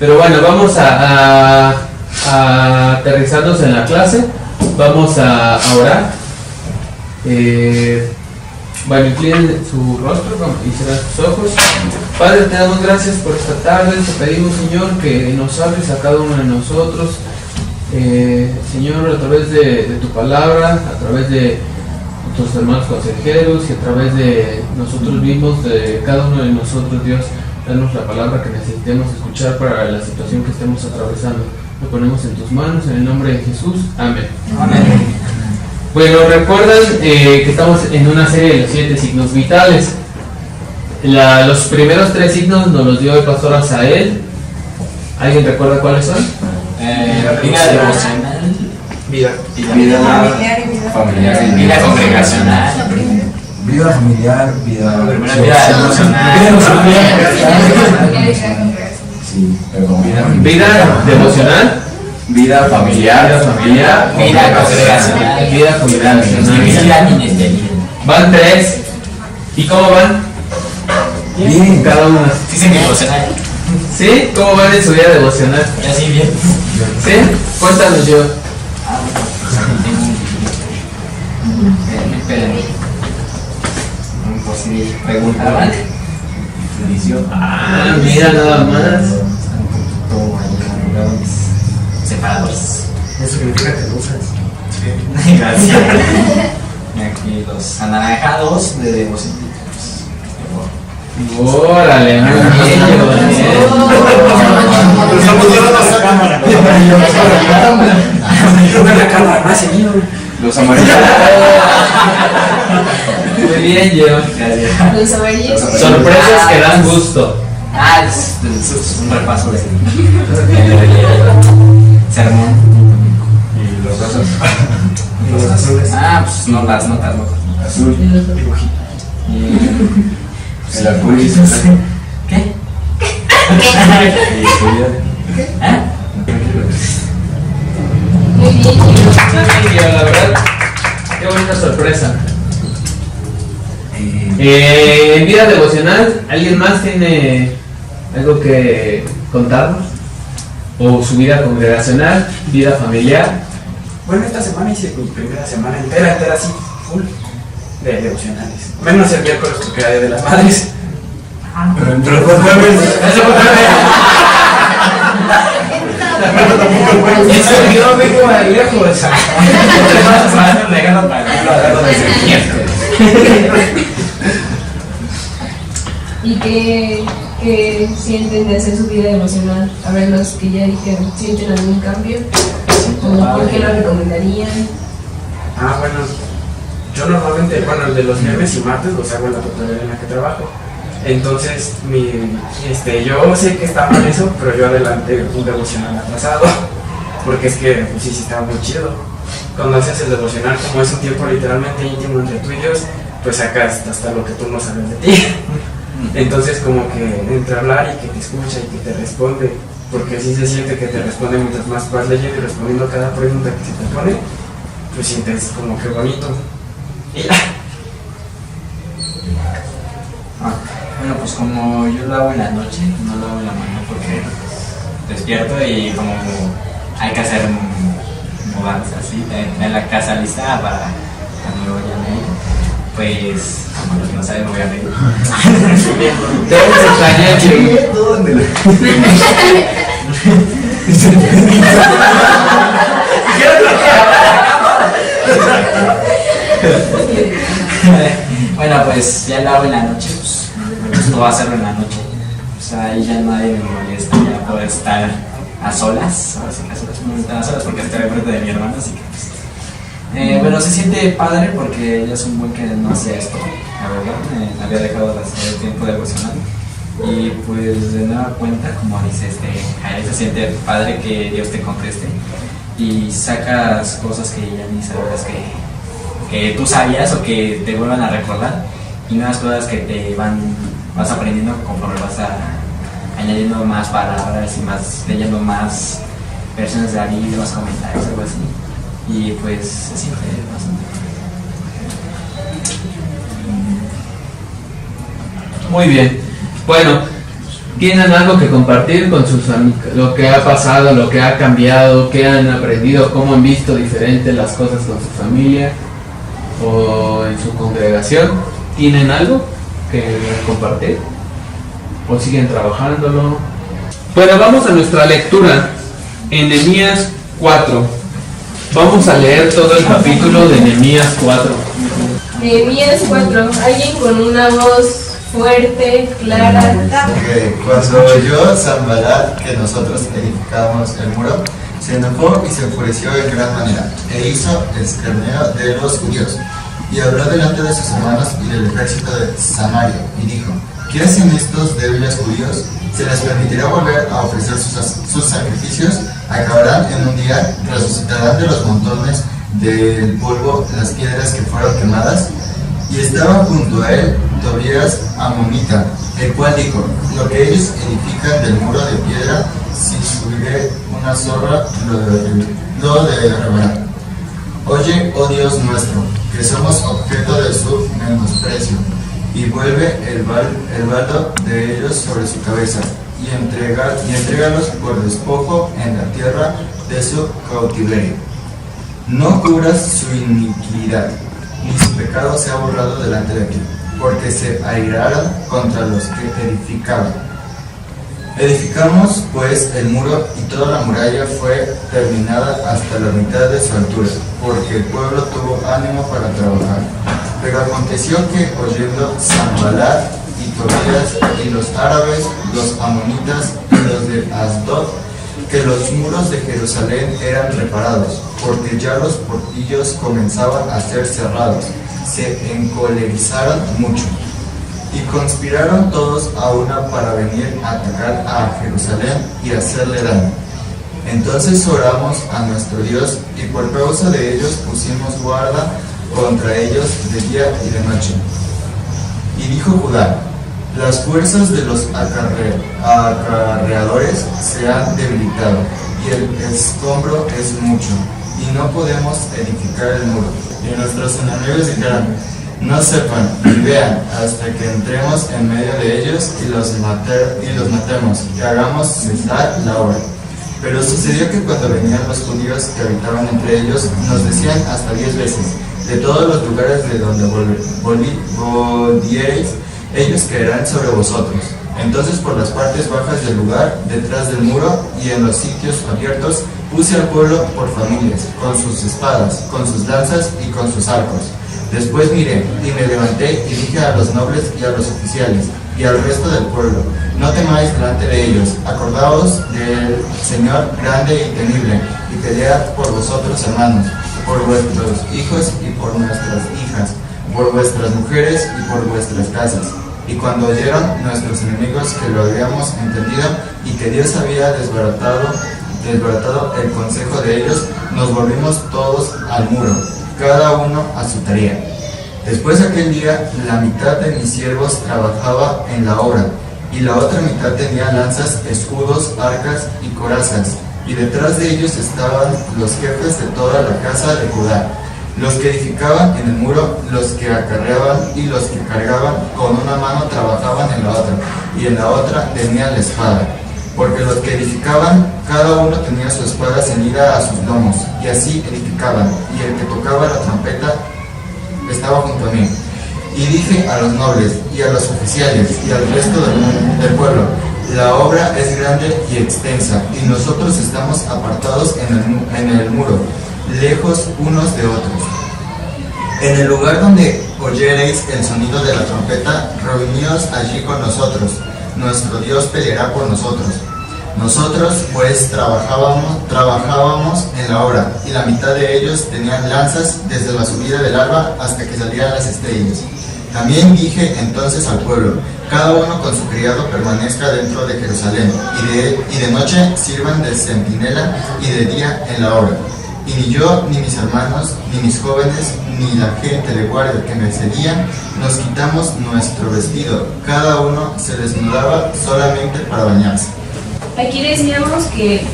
Pero bueno, vamos a aterrizarnos en la clase. Vamos a orar. Bueno, inclinen su rostro y cierren sus ojos. Padre, te damos gracias por esta tarde. Te pedimos, Señor, que nos hables a cada uno de nosotros. Señor, a través de tu palabra, a través de tus hermanos consejeros y a través de nosotros mismos, de cada uno de nosotros, Dios, danos la palabra que necesitemos escuchar para la situación que estemos atravesando. Lo ponemos en tus manos, en el nombre de Jesús. Amén. Amén. Bueno, recuerdan que estamos en una serie de los 7 signos vitales. Los primeros 3 signos nos los dio el pastor Asael. ¿Alguien recuerda cuáles son? Vida devocional, Vida familiar, vida congregacional, vida familiar, vida devocional, sí, perdón, Vida devocional, vida familiar, vida congregacional, vida congregacional. vida ministerial. Van 3. ¿Y cómo van? bien, Cada una. Sí, sí, devocional. ¿Sí? ¿Cómo van en su vida devocional? Ya sí, bien. ¿Sí? Cuéntanos yo. Espérenme. Pues sí, preguntaban. Ah, mira nada más. Separadores. eso significa que lo usas. Gracias. Y aquí los anaranjados de devoción. Órale, muy bien, Los amarillos. muy bien, yo. Los amarillos. Sorpresas que dan gusto. Es un repaso de sermón. Y los rosas. Y los azules. Pues no las notas, ¿no? Azul. El arcoíris. ¿Qué? Y estudiar. Muy bien. Yo, la verdad, qué bonita sorpresa. En vida devocional, ¿alguien más tiene algo que contarnos? ¿O su vida congregacional, vida familiar? Bueno, esta semana hice mi primera semana entera así, full de devocionales. Menos el miércoles porque era de las madres. Pero entre los jueves. Eso yo vengo de lejos. ¿Y qué sienten de hacer su vida emocional? A ver, los que ya dijeron, ¿sienten algún cambio? ¿O por qué lo recomendarían? Bueno, yo normalmente, el de los viernes y martes los hago en la tutoría en la que trabajo. Entonces, yo sé que está mal eso, pero yo adelanté un devocional atrasado, porque es que, pues sí está muy chido. Cuando haces el devocional, como es un tiempo literalmente íntimo entre tú y Dios, pues sacas hasta lo que tú no sabes de ti. Entonces, como que entre hablar y que te escucha y que te responde, porque sí se siente que te responde mientras más vas leyendo y respondiendo a cada pregunta que se te pone, pues sientes como que bonito. Y Bueno, pues como yo lo hago en la noche, no lo hago en la mañana porque despierto y como hay que hacer mudanza así, en la casa lista para cuando llame, pues como los que no saben me voy a reír. Te vamos a extrañar, chico. ¿Dónde? Bueno, pues ya lo hago en la noche, pues me gustó hacerlo en la noche. Pues ahí ya nadie me molesta, ya puedo estar a solas. Ahora sí que a solas no están a solas porque estoy enfrente de mi hermana, así que pues. Bueno, se siente padre porque ya es un buen que no hacía esto, la verdad. Había dejado el tiempo devocional. Y pues de nueva cuenta, como dice ahí se siente padre que Dios te conteste y sacas cosas que ya ni sabías que tú sabías o que te vuelvan a recordar, y nuevas cosas que vas aprendiendo conforme vas añadiendo más palabras y más leyendo más versiones de la Biblia, más comentarios, algo así, y pues se siente bastante. Muy bien. Bueno, ¿Tienen algo que compartir con sus amigos? Lo que ha pasado, lo que ha cambiado, qué han aprendido, cómo han visto diferentes las cosas con su familia o en su congregación. ¿Tienen algo que compartir? ¿O siguen trabajándolo? Bueno, vamos a nuestra lectura en Nehemías 4. Vamos a leer todo el capítulo de Nehemías 4. Nehemías 4. Alguien con una voz fuerte, clara. Okay. Cuando oyó Sanballat que nosotros edificábamos el muro, se enojó y se enfureció en gran manera, e hizo escarnio de los judíos, y habló delante de sus hermanos y del ejército de Samaria, y dijo: ¿Qué hacen estos débiles judíos? ¿Se les permitirá volver a ofrecer sus sacrificios? ¿Acabarán en un día? ¿Resucitarán de los montones del polvo las piedras que fueron quemadas? Y estaba junto a él Tobías amonita, el cual dijo: lo que ellos edifican del muro de piedra, si subiere una zorra, lo derribará. Oye, oh Dios nuestro, que somos objeto de su menosprecio, y vuelve el baldo de ellos sobre su cabeza, y entrégalos por despojo en la tierra de su cautiverio. No cubras su iniquidad, ni su pecado sea borrado delante de ti, porque se airaron contra los que edificaban. Edificamos pues el muro, y toda la muralla fue terminada hasta la mitad de su altura, porque el pueblo tuvo ánimo para trabajar. Pero aconteció que, oyendo Sanballat y Tobías y los árabes, los amonitas y los de Asdod, que los muros de Jerusalén eran reparados, porque ya los portillos comenzaban a ser cerrados, se encolerizaron mucho, y conspiraron todos a una para venir a atacar a Jerusalén y hacerle daño. Entonces oramos a nuestro Dios, y por causa de ellos pusimos guarda contra ellos de día y de noche. Y dijo Judá: las fuerzas de los acarreadores se han debilitado, y el escombro es mucho, y no podemos edificar el muro. Y nuestros enemigos dijeron: no sepan ni vean hasta que entremos en medio de ellos y los matemos, y hagamos cesar la obra. Pero sucedió que cuando venían los judíos que habitaban entre ellos, nos decían hasta 10 veces: de todos los lugares de donde volviereis, ellos caerán sobre vosotros. Entonces por las partes bajas del lugar, detrás del muro y en los sitios abiertos, puse al pueblo por familias, con sus espadas, con sus lanzas y con sus arcos. Después miré y me levanté y dije a los nobles y a los oficiales y al resto del pueblo: no temáis delante de ellos, acordaos del Señor grande y temible, y pelead por vosotros, hermanos, por vuestros hijos y por nuestras hijas, por vuestras mujeres y por vuestras casas. Y cuando oyeron nuestros enemigos que lo habíamos entendido y que Dios había desbaratado el consejo de ellos, nos volvimos todos al muro, cada uno a su tarea. Después de aquel día, la mitad de mis siervos trabajaba en la obra, y la otra mitad tenía lanzas, escudos, arcas y corazas, y detrás de ellos estaban los jefes de toda la casa de Judá, los que edificaban en el muro, los que acarreaban y los que cargaban. Con una mano trabajaban en la otra, y en la otra tenían la espada, porque los que edificaban, cada uno tenía su espada ceñida a sus lomos, y así edificaban, y el que tocaba la trompeta estaba junto a mí. Y dije a los nobles y a los oficiales y al resto del pueblo: la obra es grande y extensa, y nosotros estamos apartados en el muro, lejos unos de otros. En el lugar donde oyereis el sonido de la trompeta, reuníos allí con nosotros. Nuestro Dios peleará por nosotros. Nosotros pues trabajábamos en la obra, y la mitad de ellos tenían lanzas desde la subida del alba hasta que salían las estrellas. También dije entonces al pueblo: cada uno con su criado permanezca dentro de Jerusalén, y de noche sirvan de centinela, y de día en la obra. Y ni yo, ni mis hermanos, ni mis jóvenes, ni la gente de guardia que me seguían, nos quitamos nuestro vestido. Cada uno se desnudaba solamente para bañarse. Aquí decíamos que,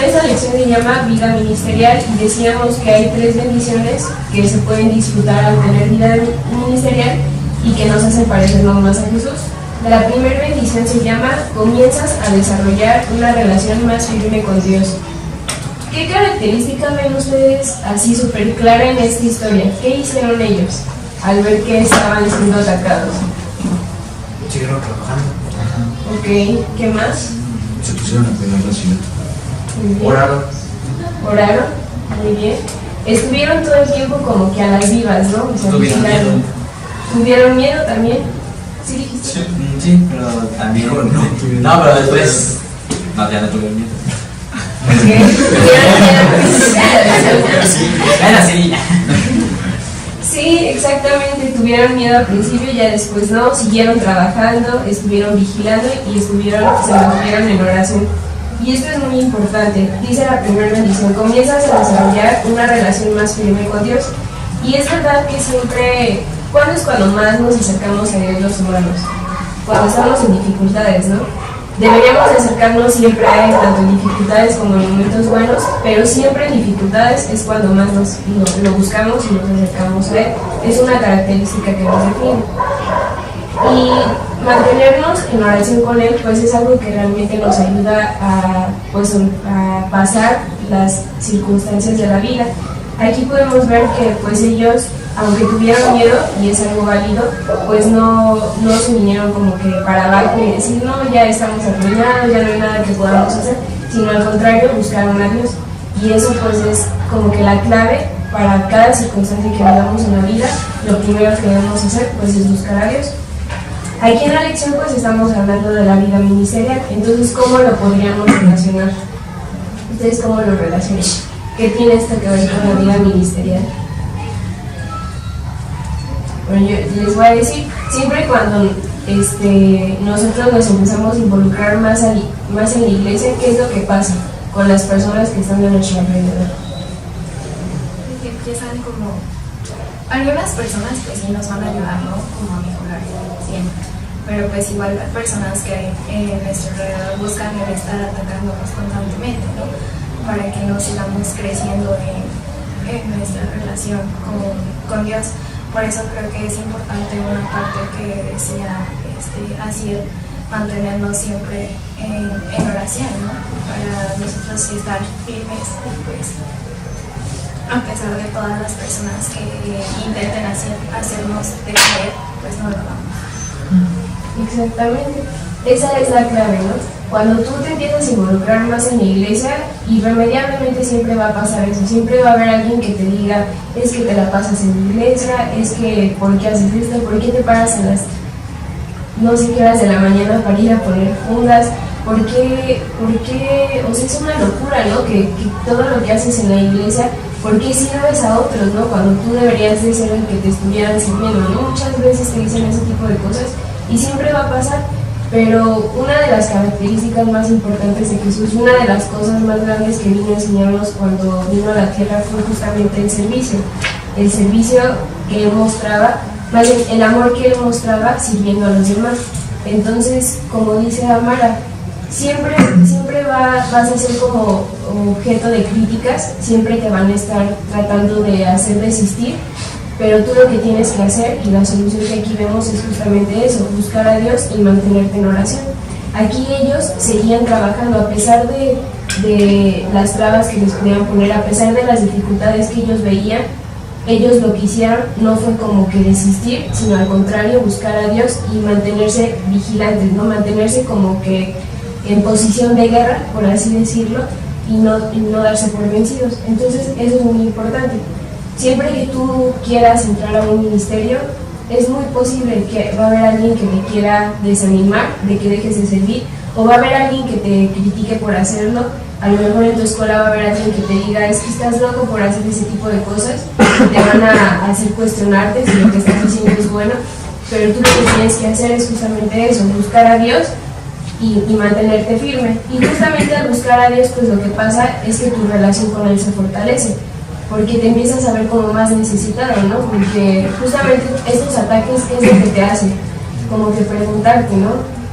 esta lección se llama vida ministerial, y decíamos que hay 3 bendiciones que se pueden disfrutar al tener vida ministerial y que nos hacen parecernos más a Jesús. La primera bendición se llama: comienzas a desarrollar una relación más firme con Dios. ¿Qué característica ven ustedes así súper clara en esta historia? ¿Qué hicieron ellos al ver que estaban siendo atacados? Siguieron trabajando. Ok, ¿qué más? Se pusieron a cuidar la ciudad. Muy bien. Oraron. Muy bien. Estuvieron todo el tiempo como que a las vivas, ¿no? O sea, Tuvieron vigilaron. miedo. ¿Tuvieron miedo también? ¿Sí dijiste? Sí, pero también. Dijo, no, tuvieron- No, pero después. No, ya no tuvieron miedo. Ok. ¿Tuvieron miedo? Bueno, sí. Sí, exactamente, tuvieron miedo al principio, ya después no, siguieron trabajando, estuvieron vigilando y se mantuvieron en oración. Y esto es muy importante, dice la primera bendición: comienzas a desarrollar una relación más firme con Dios. Y es verdad que siempre, ¿cuándo es cuando más nos acercamos a Dios los humanos? Cuando estamos en dificultades, ¿no? Deberíamos de acercarnos siempre a Él, tanto en dificultades como en momentos buenos, pero siempre en dificultades es cuando más lo buscamos y nos acercamos a Él. Es una característica que nos define. Y mantenernos en oración con Él, pues es algo que realmente nos ayuda a pasar las circunstancias de la vida. Aquí podemos ver que pues ellos, aunque tuvieron miedo, y es algo válido, pues no se vinieron como que para abajo y decir, no, ya estamos arruinados, ya no hay nada que podamos hacer, sino al contrario, buscaron a Dios. Y eso pues es como que la clave para cada circunstancia que vivamos en la vida. Lo primero que debemos hacer pues es buscar a Dios. Aquí en la lección pues estamos hablando de la vida ministerial, entonces ¿cómo lo podríamos relacionar? ¿Ustedes cómo lo relacionan? ¿Qué tiene esto que ver con la vida ministerial? Bueno, yo les voy a decir, siempre cuando nosotros nos empezamos a involucrar más en la iglesia, ¿qué es lo que pasa con las personas que están a nuestro alrededor? Que empiezan como... Algunas personas pues sí nos van a ayudar, ¿no? Como a mejorar siempre. Pero pues igual hay personas que en nuestro alrededor buscan el estar atacándonos constantemente, ¿no? Para que no sigamos creciendo en nuestra relación con Dios. Por eso creo que es importante una parte que decía así, mantenernos siempre en oración, ¿no? Para nosotros estar firmes, pues, a pesar de todas las personas que intenten hacernos decaer, pues no lo vamos. Exactamente, esa es la clave, ¿no? Cuando tú te empiezas a involucrar más en la iglesia, irremediablemente siempre va a pasar eso, siempre va a haber alguien que te diga, es que te la pasas en la iglesia, es que ¿por qué haces esto? ¿Por qué te paras a las no sé qué horas de la mañana para ir a poner fundas? ¿Por qué? O sea, es una locura, ¿no? Que todo lo que haces en la iglesia, ¿por qué sirves a otros, no? Cuando tú deberías de ser el que te estuvieran sirviendo, ¿no? Muchas veces te dicen ese tipo de cosas y siempre va a pasar. Pero una de las características más importantes de Jesús, una de las cosas más grandes que vino a enseñarnos cuando vino a la tierra fue justamente el servicio. El servicio que Él mostraba, más bien el amor que Él mostraba sirviendo a los demás. Entonces, como dice Amara, siempre vas a ser como objeto de críticas, siempre te van a estar tratando de hacer desistir. Pero tú lo que tienes que hacer, y la solución que aquí vemos es justamente eso, buscar a Dios y mantenerte en oración. Aquí ellos seguían trabajando a pesar de las trabas que les podían poner, a pesar de las dificultades que ellos veían. Ellos lo que hicieron no fue como que desistir, sino al contrario, buscar a Dios y mantenerse vigilantes, ¿no? Mantenerse como que en posición de guerra, por así decirlo, y no darse por vencidos. Entonces eso es muy importante. Siempre que tú quieras entrar a un ministerio, es muy posible que va a haber alguien que te quiera desanimar de que dejes de servir, o va a haber alguien que te critique por hacerlo. A lo mejor en tu escuela va a haber alguien que te diga, es que estás loco por hacer ese tipo de cosas, te van a hacer cuestionarte si lo que estás haciendo es bueno, pero tú lo que tienes que hacer es justamente eso, buscar a Dios y mantenerte firme. Y justamente al buscar a Dios, pues lo que pasa es que tu relación con Él se fortalece, porque te empiezas a ver como más necesitado, ¿no? Porque justamente estos ataques, ¿qué es lo que te hace? Como que preguntarte, ¿no?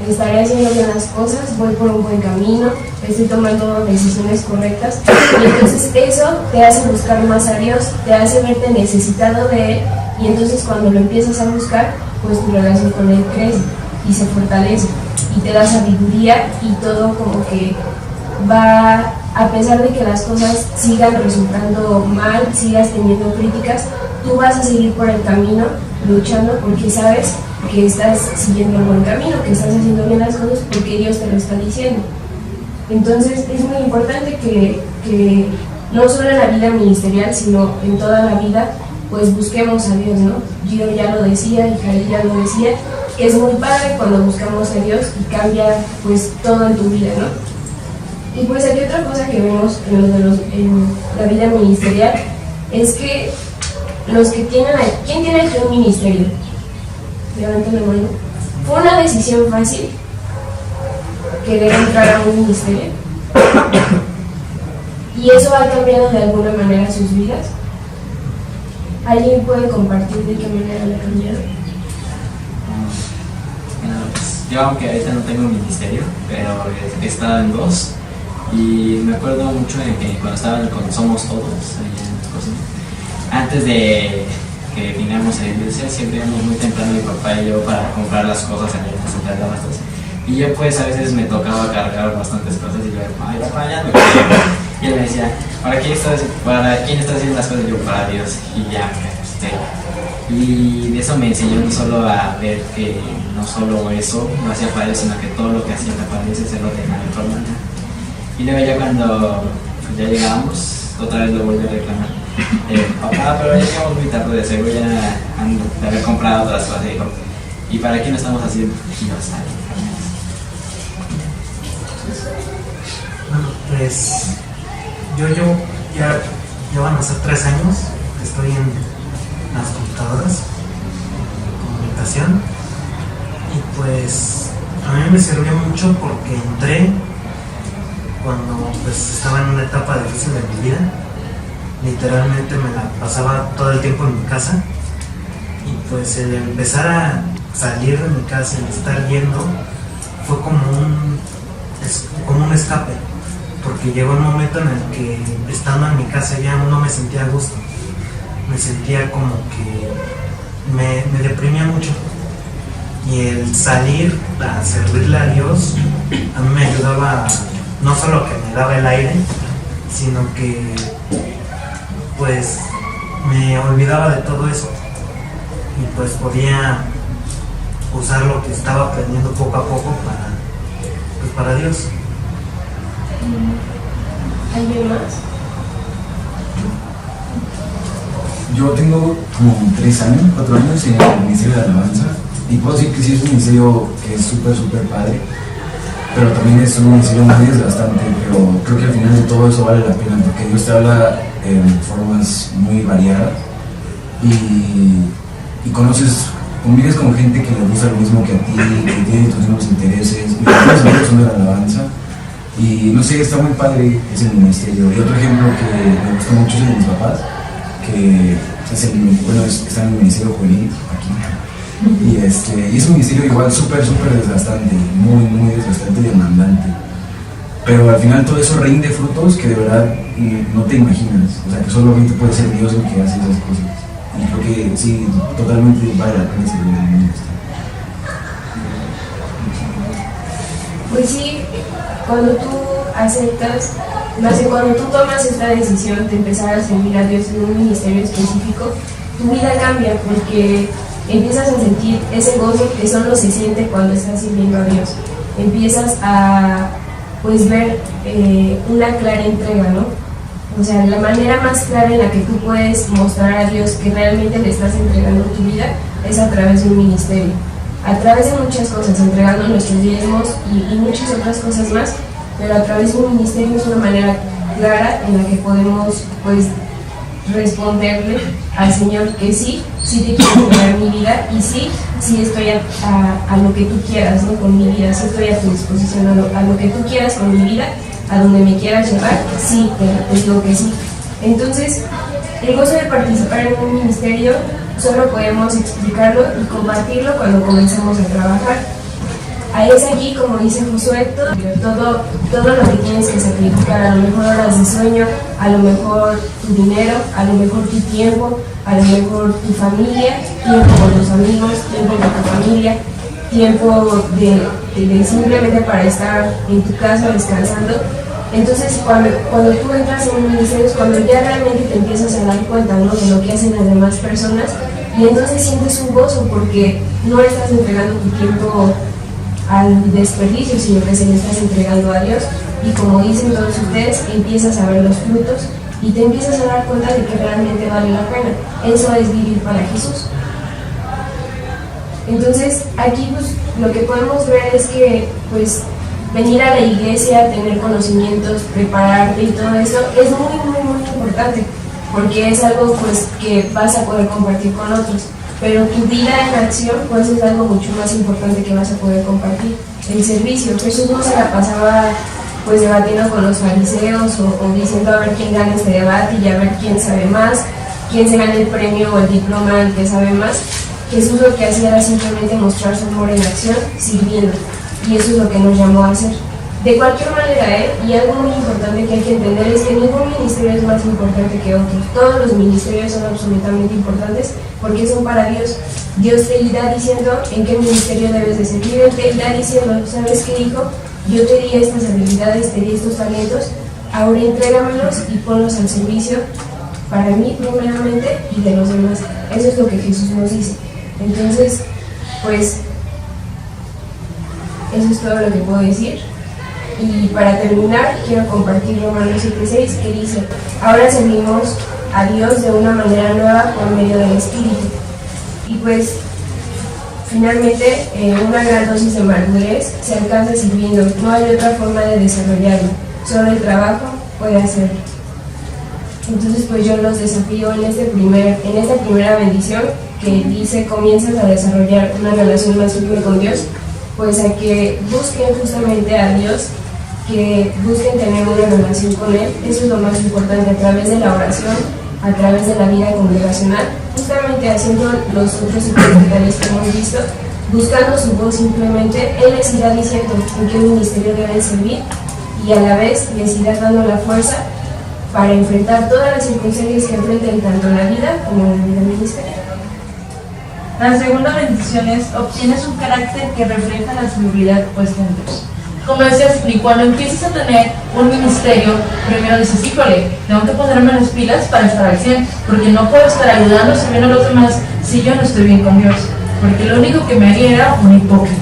¿Estaré haciendo bien las cosas? ¿Voy por un buen camino? ¿Estoy tomando decisiones correctas? Y entonces eso te hace buscar más a Dios, te hace verte necesitado de Él, y entonces cuando lo empiezas a buscar, pues tu relación con Él crece. y se fortalece y te da sabiduría y todo como que va, a pesar de que las cosas sigan resultando mal, sigas teniendo críticas, tú vas a seguir por el camino luchando porque sabes que estás siguiendo el buen camino, que estás haciendo bien las cosas porque Dios te lo está diciendo. Entonces es muy importante que no solo en la vida ministerial, sino en toda la vida, pues busquemos a Dios, ¿no? Yo ya lo decía y Jair ya lo decía, que es muy padre cuando buscamos a Dios y cambia pues todo en tu vida, ¿no? Y pues aquí otra cosa que vemos en la vida ministerial es que los que tienen, ¿quién tiene aquí un ministerio? Levanten la mano. ¿Fue una decisión fácil querer entrar a un ministerio? ¿Y eso ha cambiado de alguna manera sus vidas? ¿Alguien puede compartir de qué manera le ha cambiado? Bueno, pues, yo aunque ahorita no tengo un ministerio, pero he estado en dos. Y me acuerdo mucho de que cuando estaba con Somos Todos, ahí en la cocina, antes de que viniéramos a la iglesia, siempre íbamos muy temprano mi papá y yo para comprar las cosas en la central de abastos. Y yo pues a veces me tocaba cargar bastantes cosas y yo, ay papá, ya me quedé. Y él me decía, ¿para quién estás haciendo las cosas? Y yo, para Dios. Y ya me asusté. Y de eso me enseñó no solo a ver que no solo eso lo hacía para Dios, sino que todo lo que hacía para Dios se lo tenía de mejor manera. Y luego ya cuando ya llegábamos, otra vez lo volví a reclamar. Papá, pero ya llegamos muy tarde, de seguro ya han de haber comprado otras cosas. Y dijo, ¿y para qué no estamos haciendo? Y yo, está bien. Bueno, pues yo ya van a ser 3 años que estoy en las computadoras, comunicación, y pues a mí me sirvió mucho porque entré cuando pues estaba en una etapa difícil de mi vida. Literalmente me la pasaba todo el tiempo en mi casa y pues el empezar a salir de mi casa y estar yendo fue como un escape, porque llegó un momento en el que estando en mi casa ya no me sentía a gusto, me sentía como que me deprimía mucho, y el salir a servirle a Dios a mí me ayudaba, no solo que me daba el aire, sino que pues me olvidaba de todo eso y pues podía usar lo que estaba aprendiendo poco a poco para Dios. ¿Alguien más? Yo tengo como 4 años en el Ministerio de Alabanza, y puedo decir que sí es un ministerio que es súper padre, pero también es un ministerio muy desgastante, pero creo que al final de todo eso vale la pena, porque Dios te habla en formas muy variadas y convives con gente que le gusta lo mismo que a ti, que tiene tus mismos intereses, y los amigos son de la alabanza, y no sé, está muy padre ese ministerio. Y otro ejemplo que me gusta mucho es el de mis papás, que está en el ministerio juvenil aquí, y es un ministerio igual súper desgastante, muy desgastante y demandante, pero al final todo eso rinde frutos que de verdad no te imaginas, o sea, que solamente puede ser Dios el que hace esas cosas, y creo que sí, totalmente vale la pena servir en el ministerio. Pues sí, cuando tú aceptas, más bien cuando tú tomas esta decisión de empezar a servir a Dios en un ministerio específico, tu vida cambia porque empiezas a sentir ese gozo que solo se siente cuando estás sirviendo a Dios. Empiezas a pues ver una clara entrega, ¿no? O sea, la manera más clara en la que tú puedes mostrar a Dios que realmente le estás entregando tu vida es a través de un ministerio, a través de muchas cosas, entregando nuestros diezmos y muchas otras cosas más, pero a través de un ministerio es una manera clara en la que podemos pues responderle al Señor que sí te quiero entregar mi vida, y sí estoy a lo que tú quieras, ¿no? Con mi vida, sí estoy a tu disposición, a lo que tú quieras con mi vida, a donde me quieras llevar, sí, te digo que sí. Entonces, el gozo de participar en un ministerio solo podemos explicarlo y compartirlo cuando comenzamos a trabajar. Ahí es aquí, como dice Josué, todo lo que tienes que sacrificar, a lo mejor horas de sueño, a lo mejor tu dinero, a lo mejor tu tiempo, a lo mejor tu familia, tiempo con tus amigos, tiempo con tu familia, tiempo de simplemente para estar en tu casa descansando. Entonces cuando tú entras en un ministerio es cuando ya realmente te empiezas a dar cuenta, ¿no?, de lo que hacen las demás personas, y entonces sientes un gozo porque no estás entregando tu tiempo al desperdicio, sino que se le estás entregando a Dios, y como dicen todos ustedes, empiezas a ver los frutos y te empiezas a dar cuenta de que realmente vale la pena. Eso es vivir para Jesús. Entonces aquí pues lo que podemos ver es que pues venir a la iglesia, tener conocimientos, prepararte y todo eso es muy importante, porque es algo pues que vas a poder compartir con otros, pero tu vida en acción pues es algo mucho más importante que vas a poder compartir. El servicio, Jesús no se la pasaba pues debatiendo con los fariseos o diciendo a ver quién gana este debate y a ver quién sabe más, quién se gana el premio o el diploma el que sabe más. Jesús lo que hacía era simplemente mostrar su amor en acción, sirviendo, y eso es lo que nos llamó a hacer. De cualquier manera, y algo muy importante que hay que entender es que ningún ministerio es más importante que otros. Todos los ministerios son absolutamente importantes porque son para Dios. Dios te irá diciendo en qué ministerio debes de servir, Él te irá diciendo, ¿sabes qué, hijo? Yo te di estas habilidades, te di estos talentos, ahora entrégamelos y ponlos al servicio para mí primeramente y de los demás. Eso es lo que Jesús nos dice. Entonces, pues, eso es todo lo que puedo decir. Y para terminar, quiero compartir Romanos 7:6, que dice: ahora servimos a Dios de una manera nueva por medio del Espíritu. Y pues, finalmente, una gran dosis de madurez se alcanza sirviendo. No hay otra forma de desarrollarlo. Solo el trabajo puede hacerlo. Entonces, pues yo los desafío en esta primera bendición que dice: comienzas a desarrollar una relación más firme con Dios, pues a que busquen justamente a Dios, que busquen tener una relación con Él. Eso es lo más importante, a través de la oración, a través de la vida congregacional, justamente haciendo los otros documentales que hemos visto, buscando su voz simplemente. Él les irá diciendo en qué ministerio deben servir y a la vez les irá dando la fuerza para enfrentar todas las circunstancias que enfrenten tanto en la vida como en la vida ministerial. La segunda bendición es: obtienes un carácter que refleja la seguridad puesta en Dios. Como decías, y cuando empiezas a tener un ministerio, primero dices: híjole, tengo que ponerme las pilas para estar al 100, porque no puedo estar ayudando, sirviendo a los demás si yo no estoy bien con Dios, porque lo único que me haría era un hipócrita.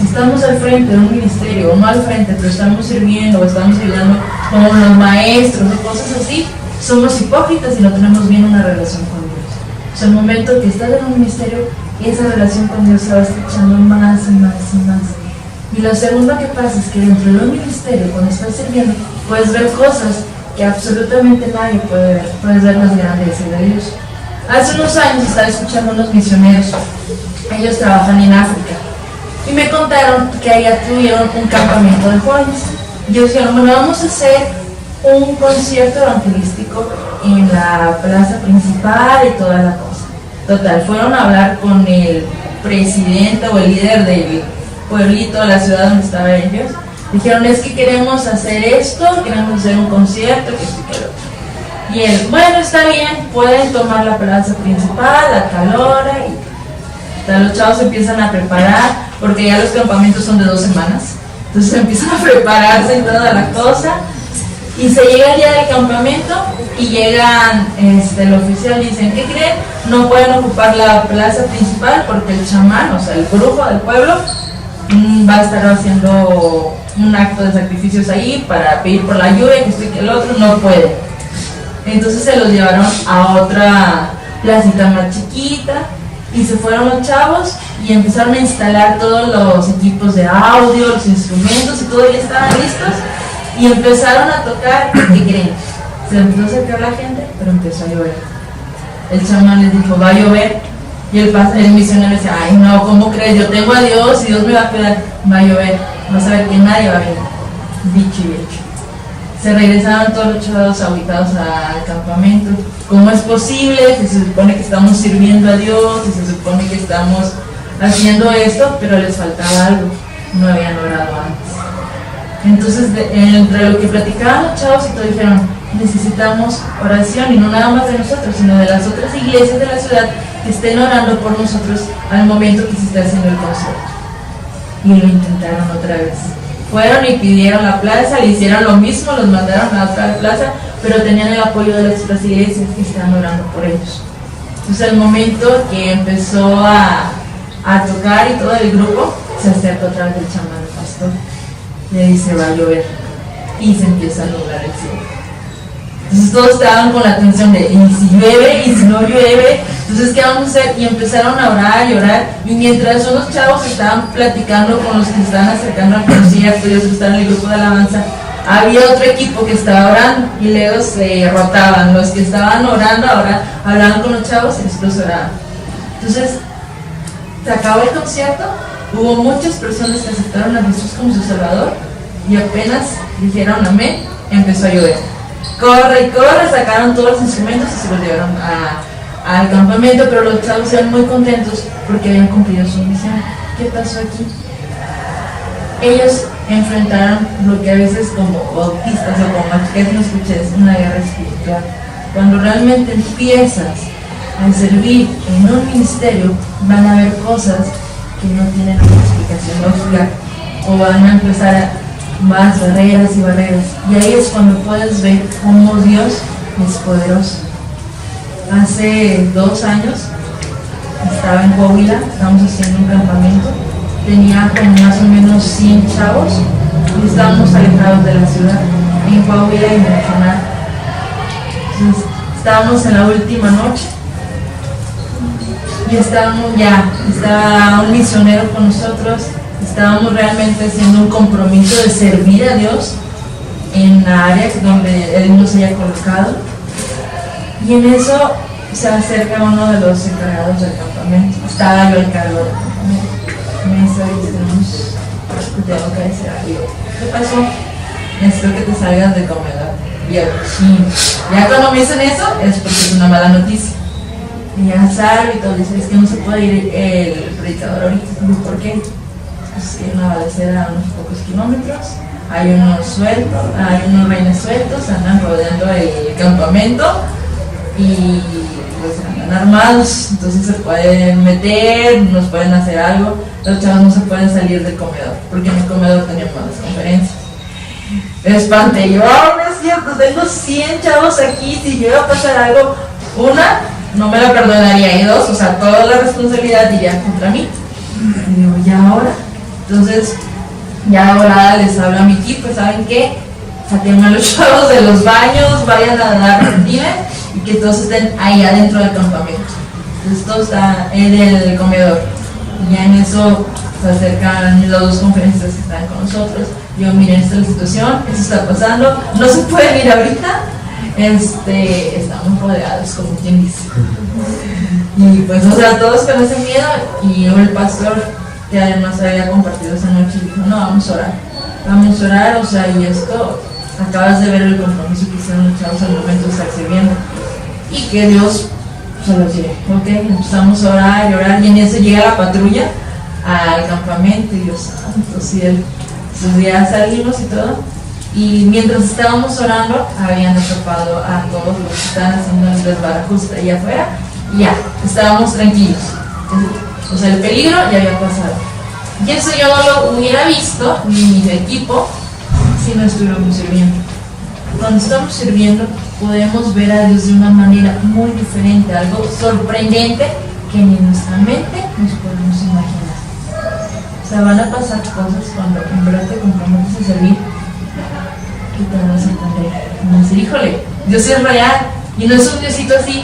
Si estamos al frente de un ministerio, o no al frente, pero estamos sirviendo o estamos ayudando como los maestros o cosas así, somos hipócritas y no tenemos bien una relación con Dios. O sea, el momento que estás en un ministerio, esa relación con Dios se va estrechando más y más y más. Y lo segundo que pasa es que dentro de un ministerio, cuando estás sirviendo, puedes ver cosas que absolutamente nadie puede ver. Puedes ver las grandezas de Dios. Hace unos años estaba escuchando a unos misioneros. Ellos trabajan en África. Y me contaron que allá tuvieron un campamento de jóvenes. Y ellos dijeron: bueno, vamos a hacer un concierto evangelístico en la plaza principal y toda la cosa. Total, fueron a hablar con el presidente o el líder del pueblito, de la ciudad donde estaban ellos. Dijeron: es que queremos hacer esto, queremos hacer un concierto, que esto y que lo otro. Y él: bueno, está bien, pueden tomar la plaza principal, la tal hora. Y los chavos empiezan a preparar, porque ya los campamentos son de 2 semanas. Entonces empiezan a prepararse y toda la cosa. Y se llega el día del campamento y llegan el oficial y dicen: ¿qué creen? No pueden ocupar la plaza principal porque el chamán, o sea, el brujo del pueblo, va a estar haciendo un acto de sacrificios ahí para pedir por la lluvia, que esto y que el otro, no puede. Entonces se los llevaron a otra placita más chiquita y se fueron los chavos y empezaron a instalar todos los equipos de audio, los instrumentos y todo, ya estaban listos. Y empezaron a tocar. ¿Qué creen? Se empezó a acercar la gente, pero empezó a llover. El chamán les dijo: va a llover. Y el misionero decía: ay no, ¿cómo crees? Yo tengo a Dios y Dios me va a cuidar. Va a llover, vas a ver que nadie va a venir. Dicho y hecho. Se regresaron todos los chavos aguitados al campamento. ¿Cómo es posible? Si se supone que estamos sirviendo a Dios, si se supone que estamos haciendo esto, pero les faltaba algo. No habían orado antes. Entonces, entre lo que platicaban los chavos y todo, dijeron: necesitamos oración, y no nada más de nosotros, sino de las otras iglesias de la ciudad que estén orando por nosotros al momento que se esté haciendo el concierto. y lo intentaron otra vez. Fueron y pidieron la plaza, le hicieron lo mismo, los mandaron a otra plaza, pero tenían el apoyo de las otras iglesias que estaban orando por ellos. Entonces al momento que empezó a tocar y todo el grupo, se acerca otra vez el chamán al pastor, le dice va a llover, y se empieza a nublar el cielo. Entonces todos estaban con la tensión de ¿y si llueve? ¿Y si no llueve? Entonces ¿qué vamos a hacer? Y empezaron a orar y orar, y mientras unos chavos estaban platicando con los que estaban acercando al concierto y los que estaban en el grupo de alabanza, había otro equipo que estaba orando y luego se rotaban. Los que estaban orando ahora hablaban con los chavos y después oraban. Entonces se acabó el concierto, hubo muchas personas que aceptaron a Jesús como su Salvador y apenas dijeron amén, empezó a llover. Corre y corre, sacaron todos los instrumentos y se los llevaron al campamento, pero los chavos eran muy contentos porque habían cumplido su misión. ¿Qué pasó aquí? Ellos enfrentaron lo que a veces como bautistas o como maquillaje no escuché, es una guerra espiritual. Cuando realmente empiezas a servir en un ministerio, van a haber cosas que no tienen una explicación lógica o van a empezar a más barreras y barreras, y ahí es cuando puedes ver cómo Dios es poderoso. Hace 2 años estaba en Coahuila, estábamos haciendo un campamento, tenía como más o menos 100 chavos y estábamos alejados de la ciudad, en Coahuila y Mencionar. Entonces estábamos en la última noche y estaba un misionero con nosotros. Estábamos realmente haciendo un compromiso de servir a Dios en la área donde Él nos haya colocado. Y en eso se acerca uno de los encargados del campamento. Estaba yo encargado del campamento. Me dice, tengo que decir algo. ¿Qué pasó? Necesito que te salgas de comedor. Y yo, sí. Ya cuando me dicen eso, es porque es una mala noticia. Y ya salgo y todo, dice, es que no se puede ir el predicador ahorita. ¿Por qué? Pues que una balacera a unos pocos kilómetros, hay unos reines sueltos, andan rodeando el campamento y pues andan armados, entonces se pueden meter, nos pueden hacer algo. Los chavos no se pueden salir del comedor, porque en el comedor teníamos las conferencias. Me espanté, yo, no es cierto, tengo 100 chavos aquí, si llega a pasar algo, una, no me la perdonaría, y 2, o sea, toda la responsabilidad iría contra mí. Y digo, ¿y ahora? Entonces, ya ahora les hablo a mi equipo, ¿saben qué? Saquen a los chavos de los baños, vayan a dar rutinas y que todos estén ahí adentro del campamento. Entonces, todo está en el comedor. Y ya en eso se acercan las 2 conferencias que están con nosotros. Yo, miren, esta es la situación, esto está pasando, no se pueden ir ahorita, estamos rodeados, como quien dice. Y pues, o sea, todos con ese miedo, y el pastor, que además había compartido esa noche, dijo, no, vamos a orar, o sea, y esto, acabas de ver el compromiso que hicieron los chavos al momento de estar sirviendo, y que Dios se los lleve, ¿ok? Empezamos a orar y orar, y en eso llega la patrulla al campamento, y Dios santo cielo. Entonces ya salimos y todo, y mientras estábamos orando, habían atrapado a todos los que estaban haciendo el desbarajuste allá afuera, y ya, estábamos tranquilos. O sea, el peligro ya había pasado. Y eso yo no lo hubiera visto, ni mi equipo, si no estuviéramos sirviendo. Cuando estamos sirviendo, podemos ver a Dios de una manera muy diferente, algo sorprendente que ni en nuestra mente nos podemos imaginar. O sea, van a pasar cosas cuando en verdad te comprometes a servir, que te vas a entender. Van a decir, híjole, Dios es real, y no es un Diosito así,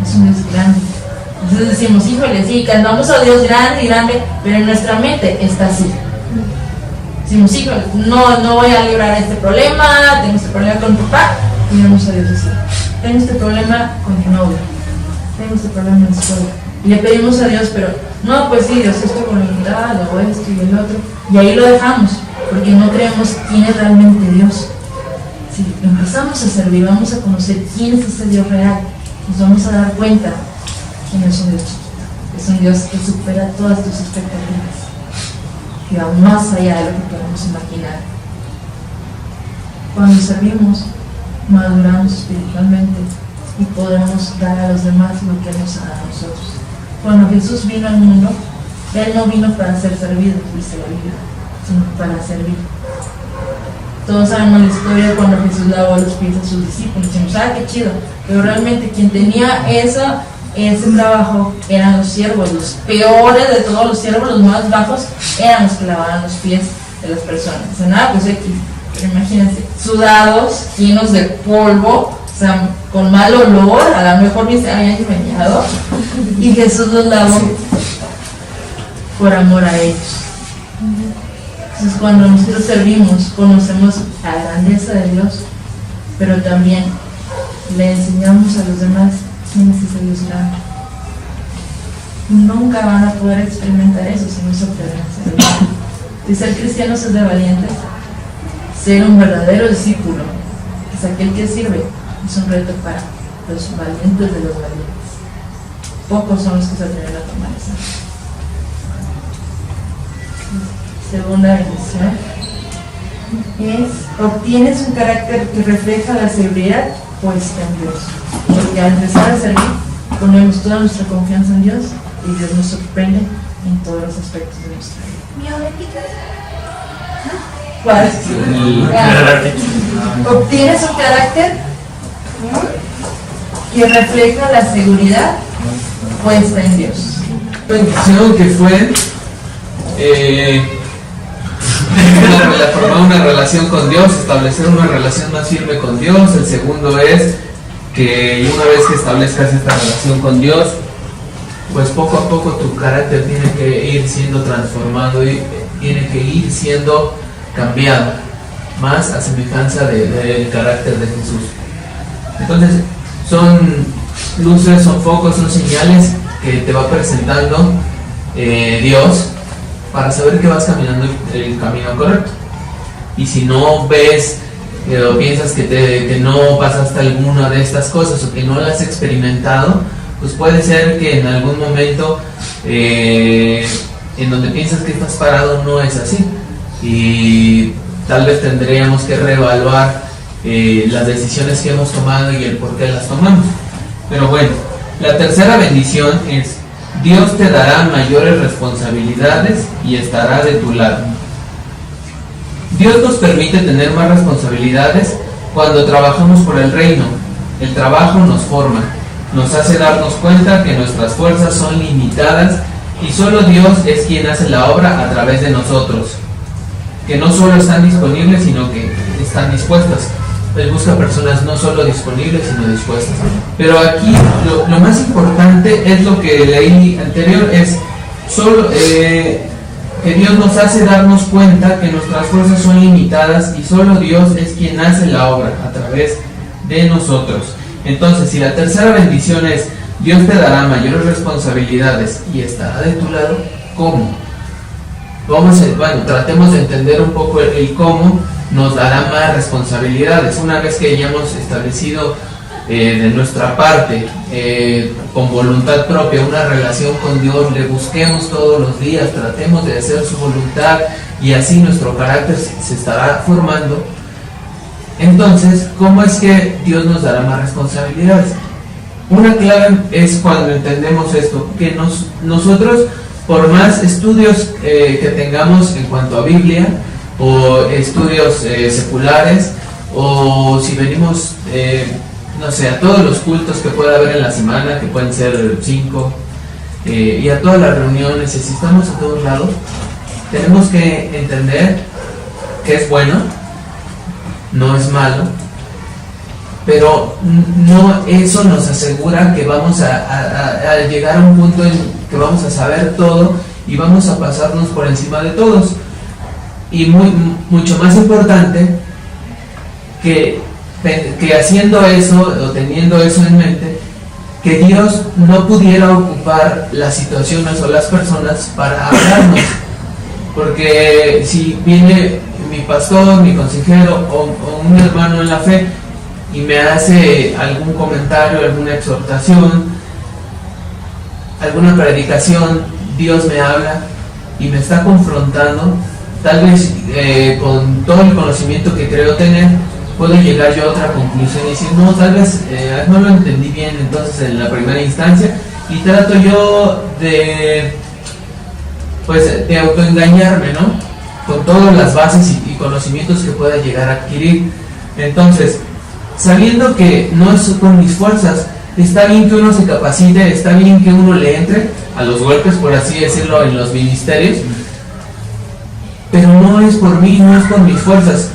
es un Dios grande. Entonces decimos, híjole, sí, cantamos a Dios grande y grande, pero en nuestra mente está así. Decimos, híjole, no voy a librar este problema, tengo este problema con mi papá, y vamos a Dios así. Tengo este problema con mi novio, tengo este problema en la escuela. Y le pedimos a Dios, pero, no, pues sí, Dios, esto con voluntad, o esto y el otro. Y ahí lo dejamos, porque no creemos quién es realmente Dios. Si empezamos a servir, vamos a conocer quién es ese Dios real, nos vamos a dar cuenta que no es un Dios chiquito, es un Dios que supera todas tus expectativas, que va más allá de lo que podemos imaginar. Cuando servimos, maduramos espiritualmente y podemos dar a los demás lo que Él nos ha dado a nosotros. Cuando Jesús vino al mundo, Él no vino para ser servido, dice la Biblia, sino para servir. Todos sabemos la historia cuando Jesús lavó los pies a sus discípulos. Decimos, qué chido. Pero realmente quien tenía ese trabajo eran los siervos, los peores de todos los siervos, los más bajos, eran los que lavaban los pies de las personas. Dicen, pues aquí, imagínense, sudados, llenos de polvo, o sea, con mal olor, a lo mejor ni se habían bañado, y Jesús los lavó por amor a ellos. Entonces, cuando nosotros servimos, conocemos la grandeza de Dios, pero también le enseñamos a los demás quién es ese Dios grande. Nunca van a poder experimentar eso si no se atreven a servir. Si ser cristiano es de valientes, ser un verdadero discípulo es aquel que sirve. Es un reto para los valientes de los valientes. Pocos son los que se atreven a tomar esa. Segunda bendición es: obtienes un carácter que refleja la seguridad puesta en Dios. Porque al empezar a servir, ponemos toda nuestra confianza en Dios y Dios nos sorprende en todos los aspectos de nuestra vida. ¿Cuál? Obtienes un carácter que refleja la seguridad puesta en Dios. Bendición que fue formar una relación con Dios, establecer una relación más firme con Dios. El segundo es que una vez que establezcas esta relación con Dios, pues poco a poco tu carácter tiene que ir siendo transformado y tiene que ir siendo cambiado, más a semejanza del carácter de Jesús. Entonces, son luces, son focos, son señales que te va presentando Dios para saber que vas caminando el camino correcto. Y si no ves o piensas que no pasaste alguna de estas cosas o que no las has experimentado, pues puede ser que en algún momento en donde piensas que estás parado no es así, y tal vez tendríamos que reevaluar las decisiones que hemos tomado y el por qué las tomamos. Pero bueno, la tercera bendición es: Dios te dará mayores responsabilidades y estará de tu lado. Dios nos permite tener más responsabilidades cuando trabajamos por el reino. El trabajo nos forma, nos hace darnos cuenta que nuestras fuerzas son limitadas y solo Dios es quien hace la obra a través de nosotros, que no solo están disponibles, sino que están dispuestas. Él busca personas no solo disponibles, sino dispuestas. Pero aquí lo más importante es lo que leí anterior, es solo que Dios nos hace darnos cuenta que nuestras fuerzas son limitadas y solo Dios es quien hace la obra a través de nosotros. Entonces, si la tercera bendición es: Dios te dará mayores responsabilidades y estará de tu lado, ¿cómo? Tratemos de entender un poco el cómo nos dará más responsabilidades. Una vez que ya hemos establecido de nuestra parte, con voluntad propia, una relación con Dios, le busquemos todos los días, tratemos de hacer su voluntad y así nuestro carácter se estará formando. Entonces, ¿cómo es que Dios nos dará más responsabilidades? Una clave es cuando entendemos esto, que nosotros, por más estudios que tengamos en cuanto a Biblia, o estudios seculares, o si venimos, a todos los cultos que pueda haber en la semana, que pueden ser 5, y a todas las reuniones, si estamos a todos lados, tenemos que entender que es bueno, no es malo, pero no eso nos asegura que vamos a llegar a un punto en que vamos a saber todo y vamos a pasarnos por encima de todos. Y mucho más importante, que haciendo eso o teniendo eso en mente, que Dios no pudiera ocupar las situaciones o las personas para hablarnos. Porque si viene mi pastor, mi consejero o un hermano en la fe y me hace algún comentario, alguna exhortación, alguna predicación, Dios me habla y me está confrontando, tal vez con todo el conocimiento que creo tener, puedo llegar yo a otra conclusión y decir, no, tal vez no lo entendí bien entonces en la primera instancia, y trato yo de pues de autoengañarme, ¿no? Con todas las bases y conocimientos que pueda llegar a adquirir. Entonces, sabiendo que no es con mis fuerzas, está bien que uno se capacite, está bien que uno le entre a los golpes, por así decirlo, en los ministerios, pero no es por mí, no es por mis fuerzas.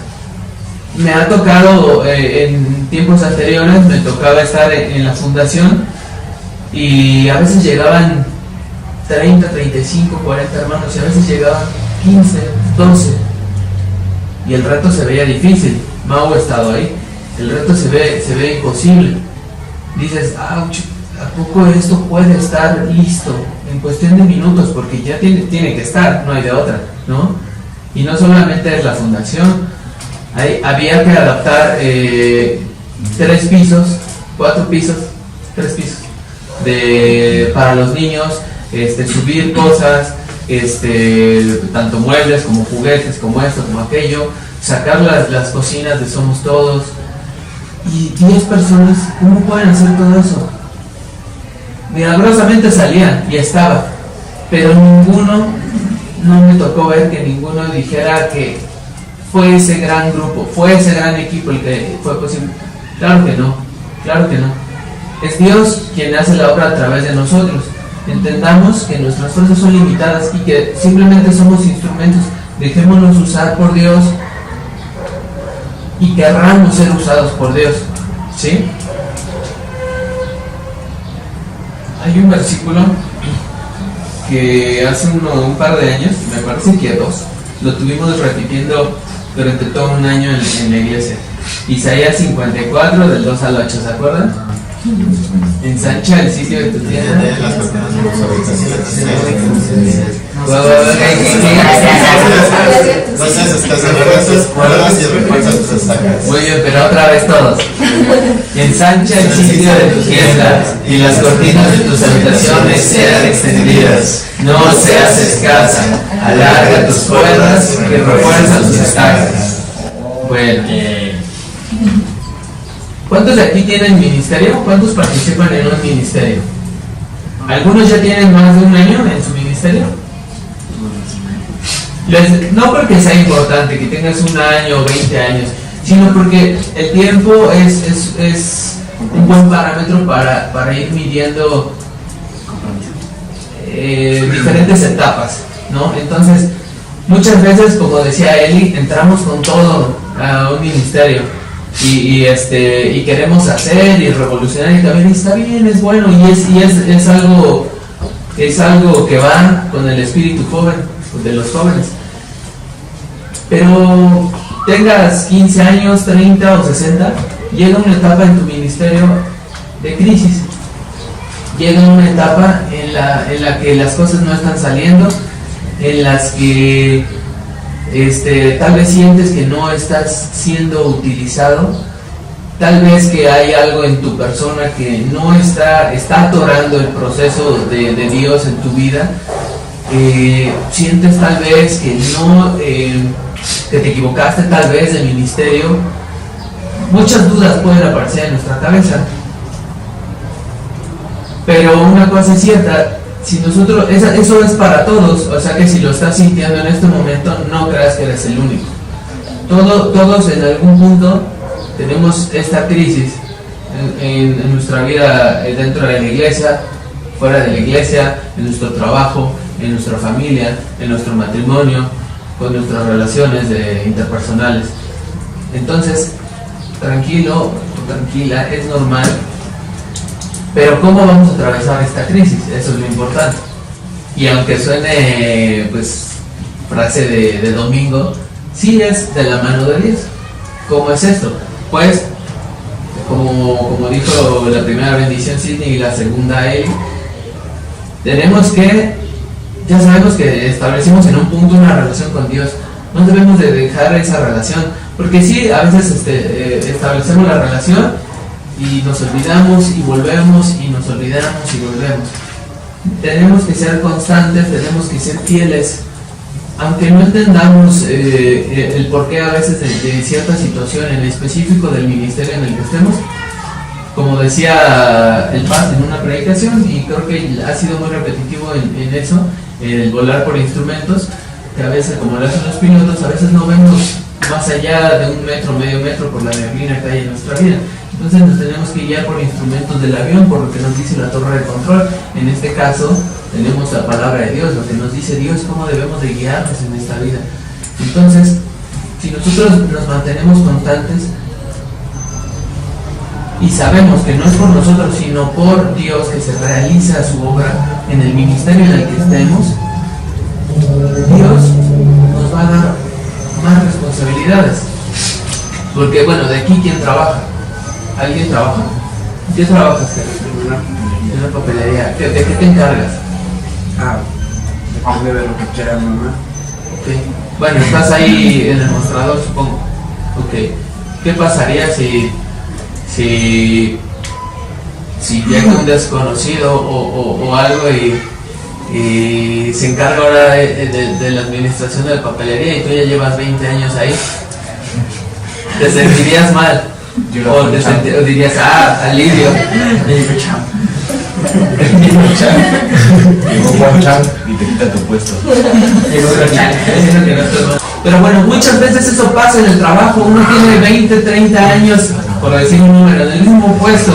Me ha tocado en tiempos anteriores, me tocaba estar en la fundación y a veces llegaban 30, 35, 40 hermanos y a veces llegaban 15, 12 y el reto se veía difícil. Mau ha estado ahí, el reto se ve imposible. Dices, ouch, ¿a poco esto puede estar listo en cuestión de minutos? Porque ya tiene que estar, no hay de otra, ¿no? Y no solamente es la fundación, había que adaptar 3 pisos, 4 pisos, 3 pisos para los niños, subir cosas, tanto muebles como juguetes, como esto, como aquello, sacar las cocinas de Somos Todos. Y 10 personas, ¿cómo pueden hacer todo eso? Milagrosamente salían y estaba, pero ninguno, no me tocó ver que ninguno dijera que fue ese gran grupo, fue ese gran equipo el que fue posible. Claro que no, claro que no. Es Dios quien hace la obra a través de nosotros. Entendamos que nuestras fuerzas son limitadas y que simplemente somos instrumentos. Dejémonos usar por Dios y querramos ser usados por Dios, ¿sí? Hay un versículo que hace un par de años, me parece que 2, lo tuvimos repitiendo durante todo un año en la iglesia. Isaías 54, del 2 al 8, ¿se acuerdan? Ensancha el sitio de tu tienda. Muy bien, pero otra vez todos. Ensancha el sitio de tu tienda y las cortinas de tus habitaciones sean extendidas. No seas escasa, alarga tus cuerdas y refuerza tus estacas. Bueno. ¿Cuántos de aquí tienen ministerio? ¿Cuántos participan en un ministerio? ¿Algunos ya tienen más de un año en su ministerio? No porque sea importante que tengas un año o 20 años, sino porque el tiempo es un buen parámetro para ir midiendo diferentes etapas, ¿no? Entonces, muchas veces, como decía Eli, entramos con todo a un ministerio. Y queremos hacer y revolucionar y también está bien, es bueno y es algo que va con el espíritu joven de los jóvenes, pero tengas 15 años, 30 o 60, llega una etapa en tu ministerio de crisis, llega una etapa en la que las cosas no están saliendo, en las que tal vez sientes que no estás siendo utilizado, tal vez que hay algo en tu persona que no está atorando el proceso de Dios en tu vida, sientes tal vez que no, que te equivocaste tal vez de ministerio. Muchas dudas pueden aparecer en nuestra cabeza, pero una cosa es cierta. Si nosotros, eso es para todos, o sea que si lo estás sintiendo en este momento, no creas que eres el único. Todos en algún punto tenemos esta crisis en nuestra vida, dentro de la iglesia, fuera de la iglesia, en nuestro trabajo, en nuestra familia, en nuestro matrimonio, con nuestras relaciones interpersonales. Entonces, tranquilo o tranquila, es normal. Pero ¿cómo vamos a atravesar esta crisis? Eso es lo importante. Y aunque suene pues frase de domingo, sí es de la mano de Dios. ¿Cómo es esto? Pues, como dijo la primera bendición Sidney y la segunda Eli, tenemos que, ya sabemos que establecimos en un punto una relación con Dios. No debemos de dejar esa relación, porque sí, a veces establecemos la relación y nos olvidamos y volvemos y nos olvidamos y volvemos. Tenemos que ser constantes, tenemos que ser fieles, aunque no entendamos el porqué a veces de cierta situación en específico del ministerio en el que estemos. como decía el padre en una predicación, y creo que ha sido muy repetitivo en eso, el volar por instrumentos, que a veces, como lo hacen los pilotos, a veces no vemos más allá de 1 metro, medio metro por la neblina que hay en nuestra vida. Entonces nos tenemos que guiar por instrumentos del avión, por lo que nos dice la torre de control. En este caso tenemos la palabra de Dios, lo que nos dice Dios, cómo debemos de guiarnos en esta vida. Entonces, si nosotros nos mantenemos constantes y sabemos que no es por nosotros, sino por Dios que se realiza su obra en el ministerio en el que estemos, Dios nos va a dar más responsabilidades. Porque bueno, de aquí, ¿quién trabaja? ¿Alguien trabaja? ¿Qué trabajas? En una papelería. ¿De qué te encargas? Depende de lo que quiera mamá. Okay. Bueno, estás ahí en el mostrador, supongo. Ok. ¿Qué pasaría si llega un desconocido o algo y se encarga ahora de la administración de la papelería y tú ya llevas 20 años ahí? ¿Te sentirías mal? O dirías, alivio. Y te quita tu puesto. Pero bueno, muchas veces eso pasa en el trabajo. Uno tiene 20, 30 años, por decir un número, en el mismo puesto.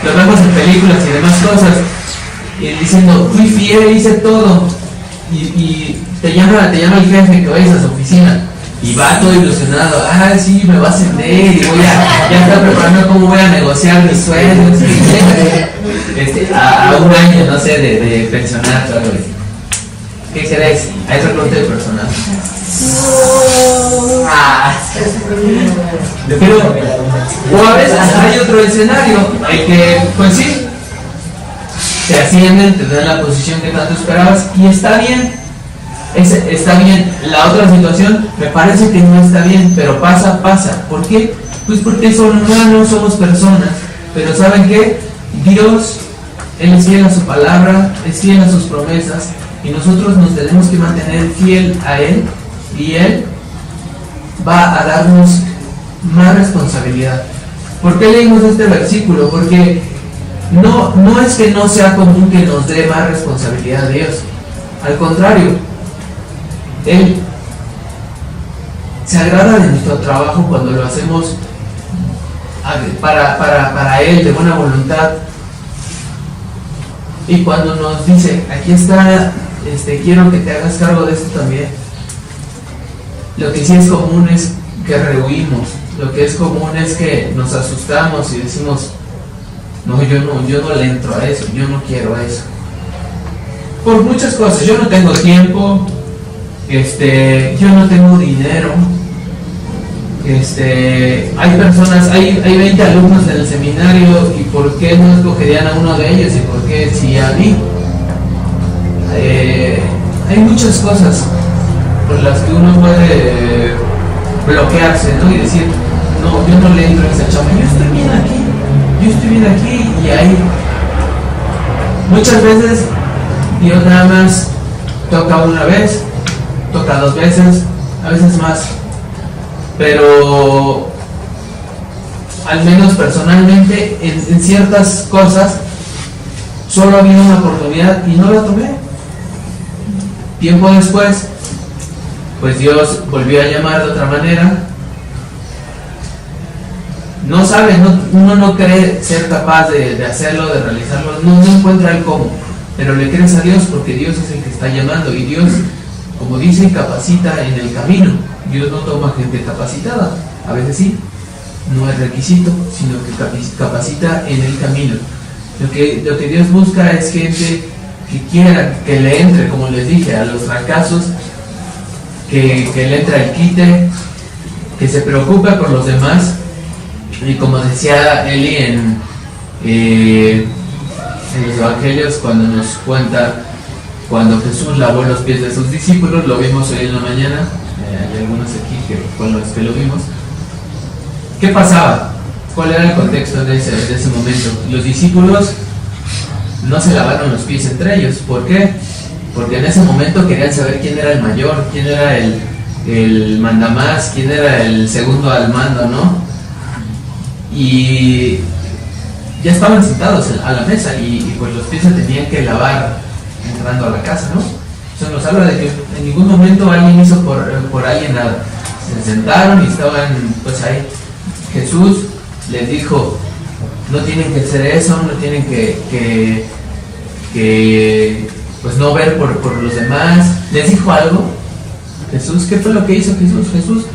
Lo vemos en películas y demás cosas. Y diciendo, fui fiel, hice todo. Y te llama el jefe que vayas a su oficina. Y va todo ilusionado, sí, me va a ascender y ya está preparando cómo voy a negociar mis sueldos, a un año, no sé, de pensionato, algo así. ¿Qué crees? Hay recorte de personal. Pero, o a veces hay otro escenario, el que, pues sí, te ascienden, te dan la posición que tanto esperabas y está bien. Está bien. La otra situación me parece que no está bien, pero pasa. ¿Por qué? Pues porque son humanos, somos personas. Pero ¿saben qué? Dios, Él es fiel a su palabra, es fiel a sus promesas, y nosotros nos tenemos que mantener fiel a Él, y Él va a darnos más responsabilidad. ¿Por qué leímos este versículo? Porque no es que no sea común que nos dé más responsabilidad a Dios. Al contrario, Él se agrada de nuestro trabajo cuando lo hacemos para Él, de buena voluntad. Y cuando nos dice, aquí está, quiero que te hagas cargo de esto también. Lo que sí es común es que rehuimos. Lo que es común es que nos asustamos y decimos, no, yo no le entro a eso, yo no quiero eso. Por muchas cosas, yo no tengo tiempo. Yo no tengo dinero. Hay personas, hay 20 alumnos en el seminario, y ¿por qué no escogerían a uno de ellos? ¿Y por qué sí a mí? Hay muchas cosas por las que uno puede bloquearse, ¿no? Y decir, no, yo no le entro a esa chamba, yo estoy bien aquí, y ahí muchas veces Dios nada más toca una vez, toca 2 veces, a veces más, pero al menos personalmente en ciertas cosas solo había una oportunidad y no la tomé. Tiempo después, pues Dios volvió a llamar de otra manera. No sabe, uno no cree ser capaz de hacerlo, de realizarlo, no encuentra el cómo, pero le crees a Dios porque Dios es el que está llamando, y Dios, como dice, capacita en el camino. Dios no toma gente capacitada, a veces sí, no es requisito, sino que capacita en el camino. Lo que Dios busca es gente que quiera, que le entre, como les dije, a los fracasos, que le entre al quite, que se preocupe por los demás. Y como decía Eli en los evangelios, cuando nos cuenta cuando Jesús lavó los pies de sus discípulos, lo vimos hoy en la mañana, hay algunos aquí con los que lo vimos. ¿Qué pasaba? ¿Cuál era el contexto de ese momento? Los discípulos no se lavaron los pies entre ellos. ¿Por qué? Porque en ese momento querían saber quién era el mayor, quién era el mandamás, quién era el segundo al mando, ¿no? Y ya estaban sentados a la mesa y pues los pies se tenían que lavar entrando a la casa, ¿no? Eso nos habla de que en ningún momento alguien hizo por alguien nada. Se sentaron y estaban pues ahí. Jesús les dijo, no tienen que hacer eso, no tienen que pues no ver por los demás. Les dijo algo. Jesús, ¿qué fue lo que hizo Jesús? Jesús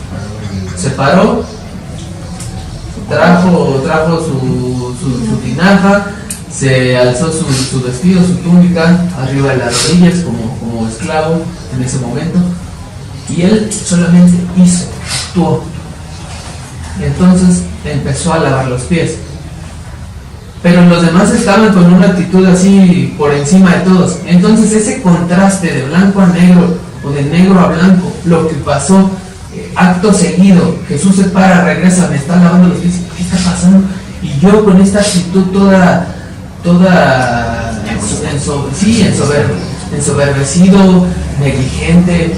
se paró, trajo su tinaja, se alzó su vestido, su túnica, arriba de las rodillas como esclavo en ese momento, y él solamente actuó. Y entonces empezó a lavar los pies. Pero los demás estaban con una actitud así por encima de todos. Entonces ese contraste de blanco a negro o de negro a blanco, lo que pasó, acto seguido, Jesús se para, regresa, me está lavando los pies, ¿qué está pasando? Y yo con esta actitud toda ensoberbecido, negligente,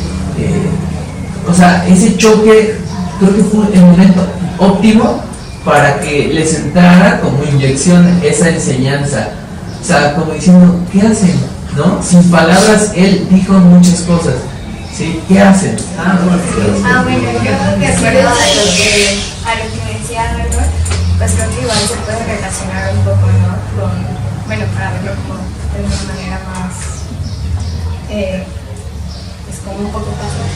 o sea, ese choque creo que fue el momento óptimo para que les entrara como inyección esa enseñanza, o sea, como diciendo, ¿qué hacen? ¿No? Sin palabras, él dijo muchas cosas, ¿sí? ¿Qué hacen? Bueno, yo de acuerdo a lo que me decía Albert, pues creo que igual se puede relacionar un poco, ¿no? Bueno, para verlo como de una manera más, pues como un poco casual,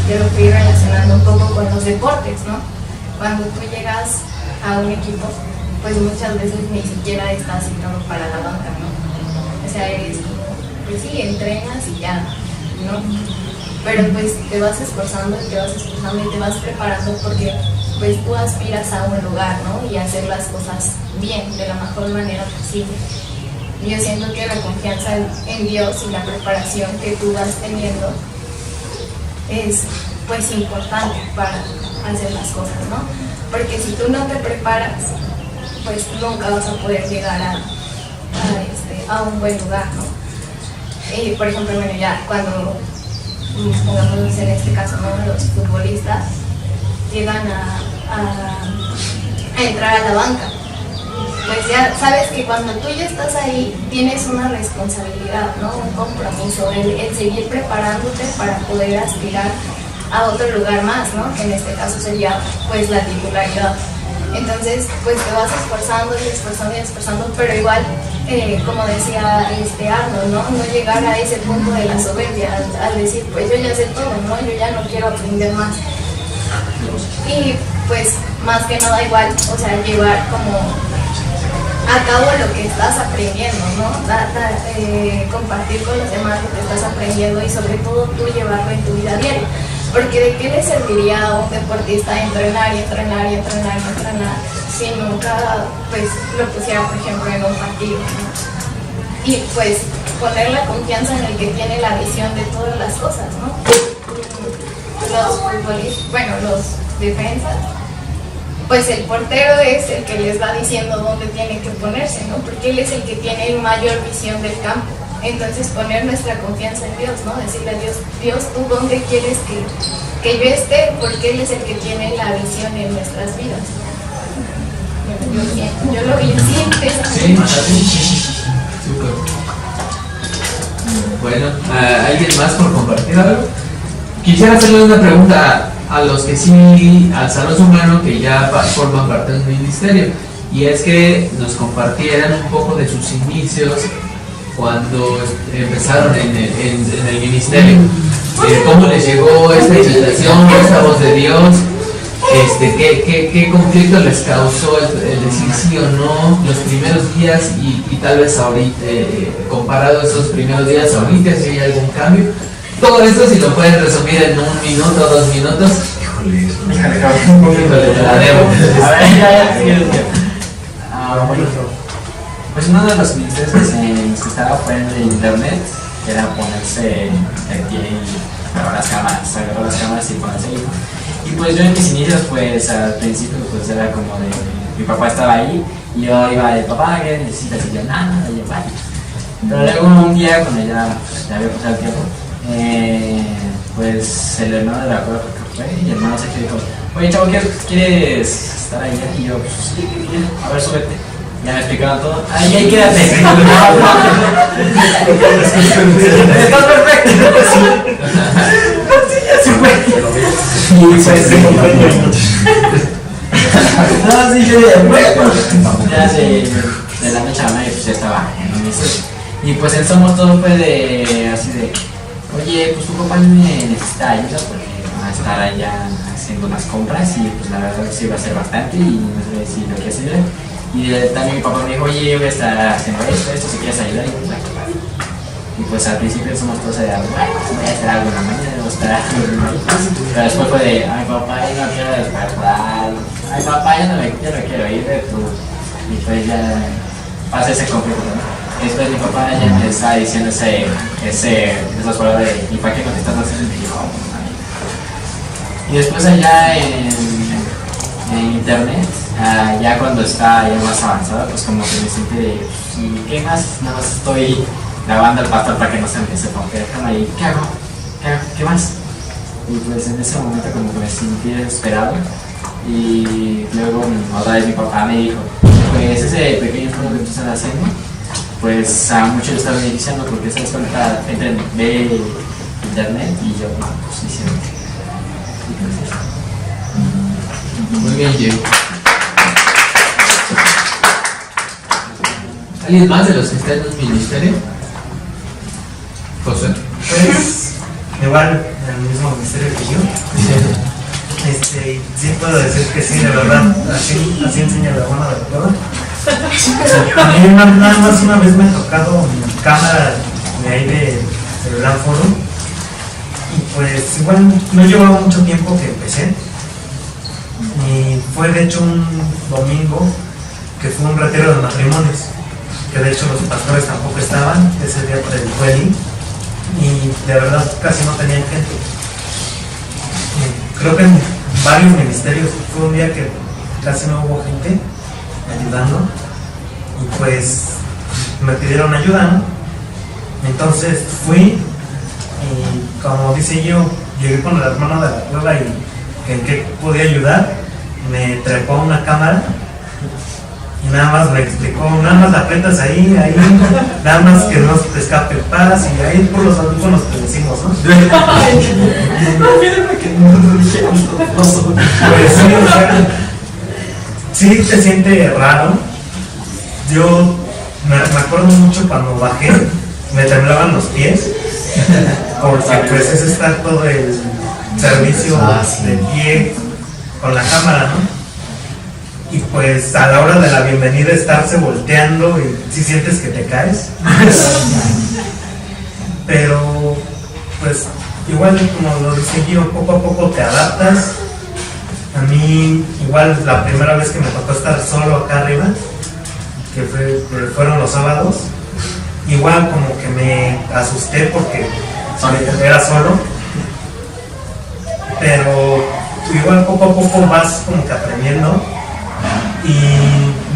yo lo fui relacionando un poco con los deportes, ¿no? Cuando tú llegas a un equipo, pues muchas veces ni siquiera estás citado para la banca, ¿no? O sea, eres como, pues sí, entrenas y ya, ¿no? Pero pues te vas esforzando y te vas preparando porque pues tú aspiras a un lugar, ¿no? Y a hacer las cosas bien, de la mejor manera posible. Yo siento que la confianza en Dios y la preparación que tú vas teniendo es pues importante para hacer las cosas, ¿no? Porque si tú no te preparas, pues nunca vas a poder llegar a un buen lugar, ¿no? Por ejemplo, bueno, ya cuando, pongamos en este caso, ¿no? Los futbolistas llegan a entrar a la banca, pues ya sabes que cuando tú ya estás ahí tienes una responsabilidad, ¿no? Un compromiso, el seguir preparándote para poder aspirar a otro lugar más, ¿no? Que en este caso sería pues la titularidad. Entonces pues te vas esforzando y esforzando, pero igual como decía Arnold, ¿no? Llegar a ese punto de la soberbia al decir pues yo ya sé todo, ¿no? Yo ya no quiero aprender más. Y pues más que nada igual, o sea, llevar como a cabo lo que estás aprendiendo, ¿no? Compartir con los demás lo que estás aprendiendo y sobre todo tú llevarlo en tu vida diaria. Porque ¿de qué le serviría a un deportista entrenar si nunca pues lo pusiera, por ejemplo, en un partido, ¿no? Y pues poner la confianza en el que tiene la visión de todas las cosas, ¿no? Los futbolistas, bueno, los defensas, pues el portero es el que les va diciendo dónde tienen que ponerse, ¿no? Porque él es el que tiene mayor visión del campo. Entonces poner nuestra confianza en Dios, ¿no? Decirle a Dios, ¿tú dónde quieres que yo esté? Porque Él es el que tiene la visión en nuestras vidas. Yo lo vi así. Sí, súper. Bueno, ¿alguien más por compartir algo? Quisiera hacerle una pregunta a los que sí alzaron su mano, que ya forman parte del ministerio, y es que nos compartieran un poco de sus inicios cuando empezaron en el ministerio, cómo les llegó esta invitación, esta voz de Dios, qué conflicto les causó el decir sí o no los primeros días y tal vez ahorita, comparado a esos primeros días ahorita, si hay algún cambio. Todo esto si lo pueden resumir en 1 minuto, 2 minutos. Híjole, te la debo. A ver, pues uno de los ministerios en los que estaba fue en el internet, que era ponerse aquí y agarrar las cámaras y ponerse ahí. Y pues yo en mis inicios, pues al principio pues era como de, mi papá estaba ahí y yo iba de, papá, ¿qué necesitas? Y yo, nada, yo vaya. Pero luego un día, cuando ya había pasado el tiempo, pues el hermano de la cueva que fue, y el hermano se dijo, oye chavo, ¿quieres estar ahí? Y yo, pues sí, a ver, súbete. Ya me explicaron todo. Ay, ahí quédate. Estás perfecto. Sí, güey. Y pues no, sí, yo ya de la noche a la mañana pues ya estaba en un inicio. Y pues el Somos Todo fue de así de, oye, pues tu papá me necesita ayuda porque va a estar allá haciendo unas compras y pues la verdad sí va a ser bastante y no sé si lo quieres ayudar. Y también mi papá me dijo, oye, yo voy a estar haciendo esto, si quieres ayudar. Y pues, y pues al principio somos todos de, bueno, voy a hacer algo en la mañana, voy a estar algo. Pero después fue de, ay papá, yo no quiero despertar. Ay papá, yo no quiero ir de tú. Y pues ya pasa ese conflicto, ¿no? Y después mi papá ya me estaba diciendo esas palabras de, ¿y para qué contestas así? Y después allá en internet, ya cuando está ya más avanzada, pues como que me siente de, ¿y qué más? Nada más estoy grabando al pastor para que no se empiece a romper. ¿Y qué hago? ¿Qué más? Y pues en ese momento como que me sentí desesperado. Y luego otra vez mi papá me dijo, pues ese pequeño esfuerzo que tú estás haciendo, pues a muchos lo está beneficiando porque se cuenta, ve internet y yo, pues sí, sí. Muy bien, Diego. ¿Alguien más de los que está en un ministerio? José. Pues, igual, en el mismo ministerio que yo. Sí puedo decir que sí, de verdad, así enseña la buena de la prueba. A mí nada más una vez me ha tocado mi cámara de ahí de celular foro. Y pues igual no llevaba mucho tiempo que empecé. Y fue de hecho un domingo que fue un retiro de matrimonios, que de hecho los pastores tampoco estaban, ese día predicó Eli y de verdad casi no tenían gente. Creo que en varios ministerios fue un día que casi no hubo gente ayudando y pues me pidieron ayuda, ¿no? Entonces fui y como dice yo, llegué con el hermano de la prueba y en qué podía ayudar, me trepó a una cámara y nada más me explicó, nada más la aprietas ahí, nada más que no te escape paras y ahí por los audífonos te decimos, ¿no? Pues sí, o sea, sí te siente raro. Yo me acuerdo mucho cuando bajé, me temblaban los pies, porque pues es estar todo el servicio de pie con la cámara, ¿no? Y pues a la hora de la bienvenida estarse volteando y si sientes que te caes. Pero pues igual como lo dije yo, poco a poco te adaptas. A mí igual la primera vez que me tocó estar solo acá arriba, que fueron los sábados, igual como que me asusté porque era solo. Pero igual poco a poco vas como que aprendiendo y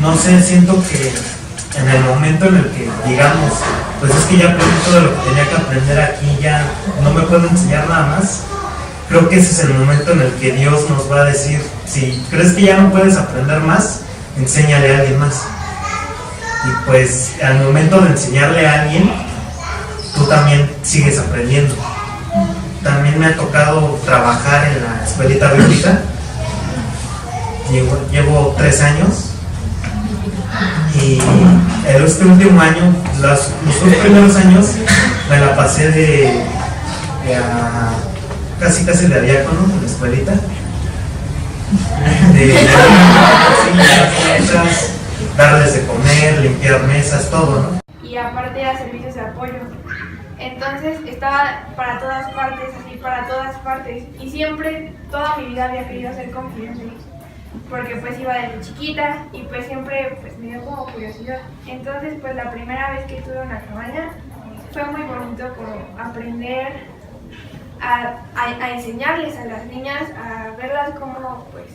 no sé, siento que en el momento en el que digamos, pues es que ya aprendí todo lo que tenía que aprender aquí, ya no me puedo enseñar nada más, creo que ese es el momento en el que Dios nos va a decir, si crees que ya no puedes aprender más, enséñale a alguien más. Y pues al momento de enseñarle a alguien, tú también sigues aprendiendo. También me ha tocado trabajar en la escuelita bíblica. Llevo 3 años y este último año, los 2 primeros años me la pasé de casi de diácono en la escuelita, darles de comer, limpiar mesas, todo, ¿no? Y aparte a servicios de apoyo. Entonces estaba para todas partes, así para todas partes. Y siempre, toda mi vida había querido ser confidente, porque pues iba desde chiquita y pues siempre pues me dio como curiosidad. Entonces pues la primera vez que tuve una cabaña fue muy bonito como aprender a enseñarles a las niñas, a verlas como pues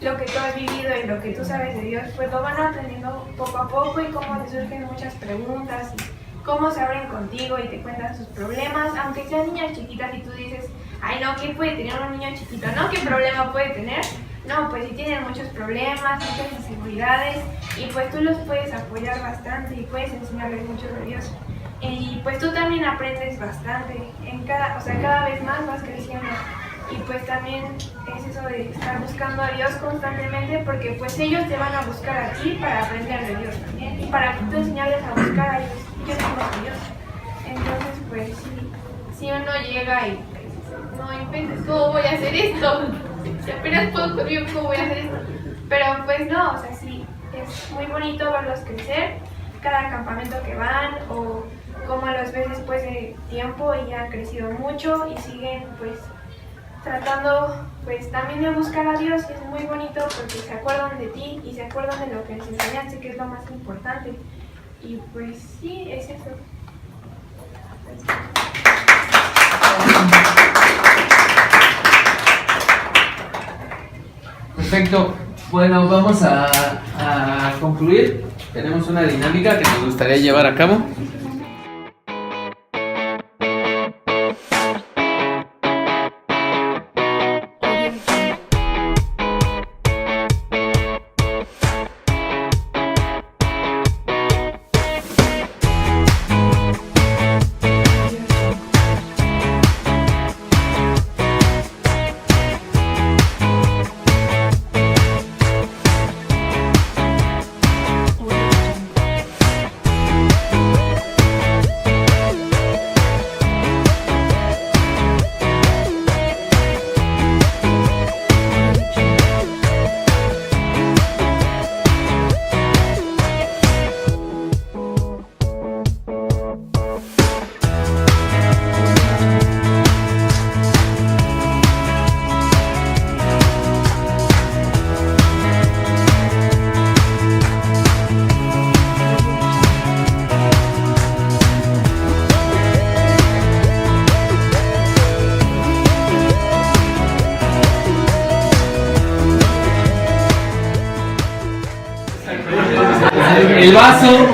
lo que tú has vivido y lo que tú sabes de Dios, pues lo van aprendiendo poco a poco y cómo les surgen muchas preguntas y cómo se abren contigo y te cuentan sus problemas, aunque sean niñas chiquitas y tú dices, ay no, ¿qué puede tener un niño chiquito? ¿No? ¿Qué problema puede tener? No, pues sí tienen muchos problemas, muchas inseguridades y y pues tú los puedes apoyar bastante y puedes enseñarles mucho de Dios. Y pues tú también aprendes bastante, cada vez más vas creciendo. Y pues también es eso de estar buscando a Dios constantemente, porque pues ellos te van a buscar a ti para aprender de Dios también y para que tú enseñarles a buscar a ellos. Yo tengo a Dios. Entonces pues si uno llega y pues, no inventes, ¿cómo voy a hacer esto? Si apenas puedo conmigo, ¿cómo voy a hacer esto? Pero pues no, o sea, sí, es muy bonito verlos crecer, cada campamento que van o cómo los ves después de tiempo y ya han crecido mucho y siguen pues tratando pues también de buscar a Dios, y es muy bonito porque se acuerdan de ti y se acuerdan de lo que les enseñaste, que es lo más importante. Y pues sí, es eso. Perfecto. Bueno, vamos a concluir. Tenemos una dinámica que nos gustaría llevar a cabo.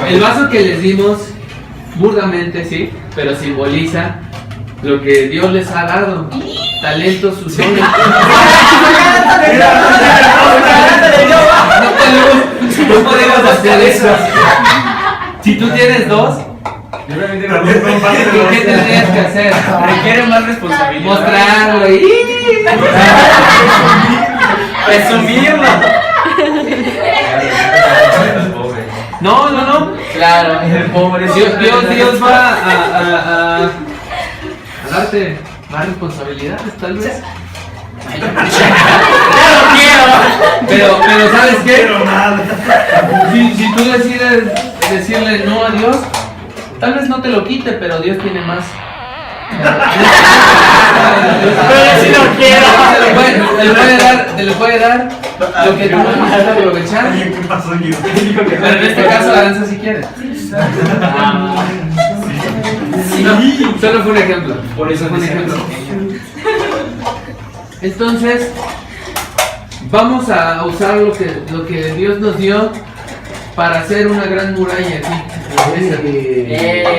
El vaso que les dimos, burdamente sí, pero simboliza lo que Dios les ha dado. Talentos, sus dones. No podemos hacer eso. Si tú tienes dos, ¿qué tendrías que hacer? Requiere más responsabilidad. Mostrarlo y presumirlo. No. Claro, el pobre. Dios va a darte más responsabilidades, tal vez. Pero ¿sabes qué? Si tú decides decirle no a Dios, tal vez no te lo quite, pero Dios tiene más. Pero si no quiero. Te le puede dar lo que tú no vas a aprovechar. Pero en este caso Aranza sí quiere. No, solo fue un ejemplo. Por eso fue un ejemplo. Entonces, vamos a usar lo que Dios nos dio para hacer una gran muralla aquí.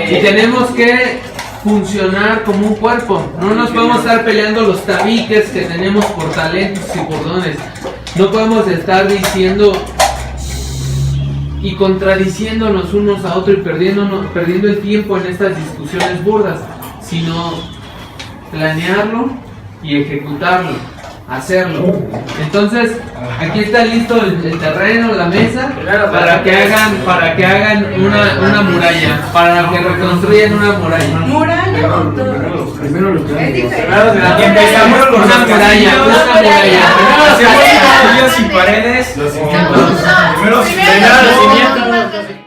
Y tenemos que funcionar como un cuerpo. No nos podemos estar peleando los tabiques que tenemos por talentos y por dones. No podemos estar diciendo y contradiciéndonos unos a otros y perdiendo el tiempo en estas discusiones burdas, sino planearlo y ejecutarlo, hacerlo. Entonces, aquí está listo el terreno, la mesa, para que hagan una muralla, para que reconstruyan una muralla. ¿Muralla? Primero lo que Es diferente. Aquí empezamos con Una muralla. Primero los cimientos y paredes. Los cimientos. Primero los cimientos.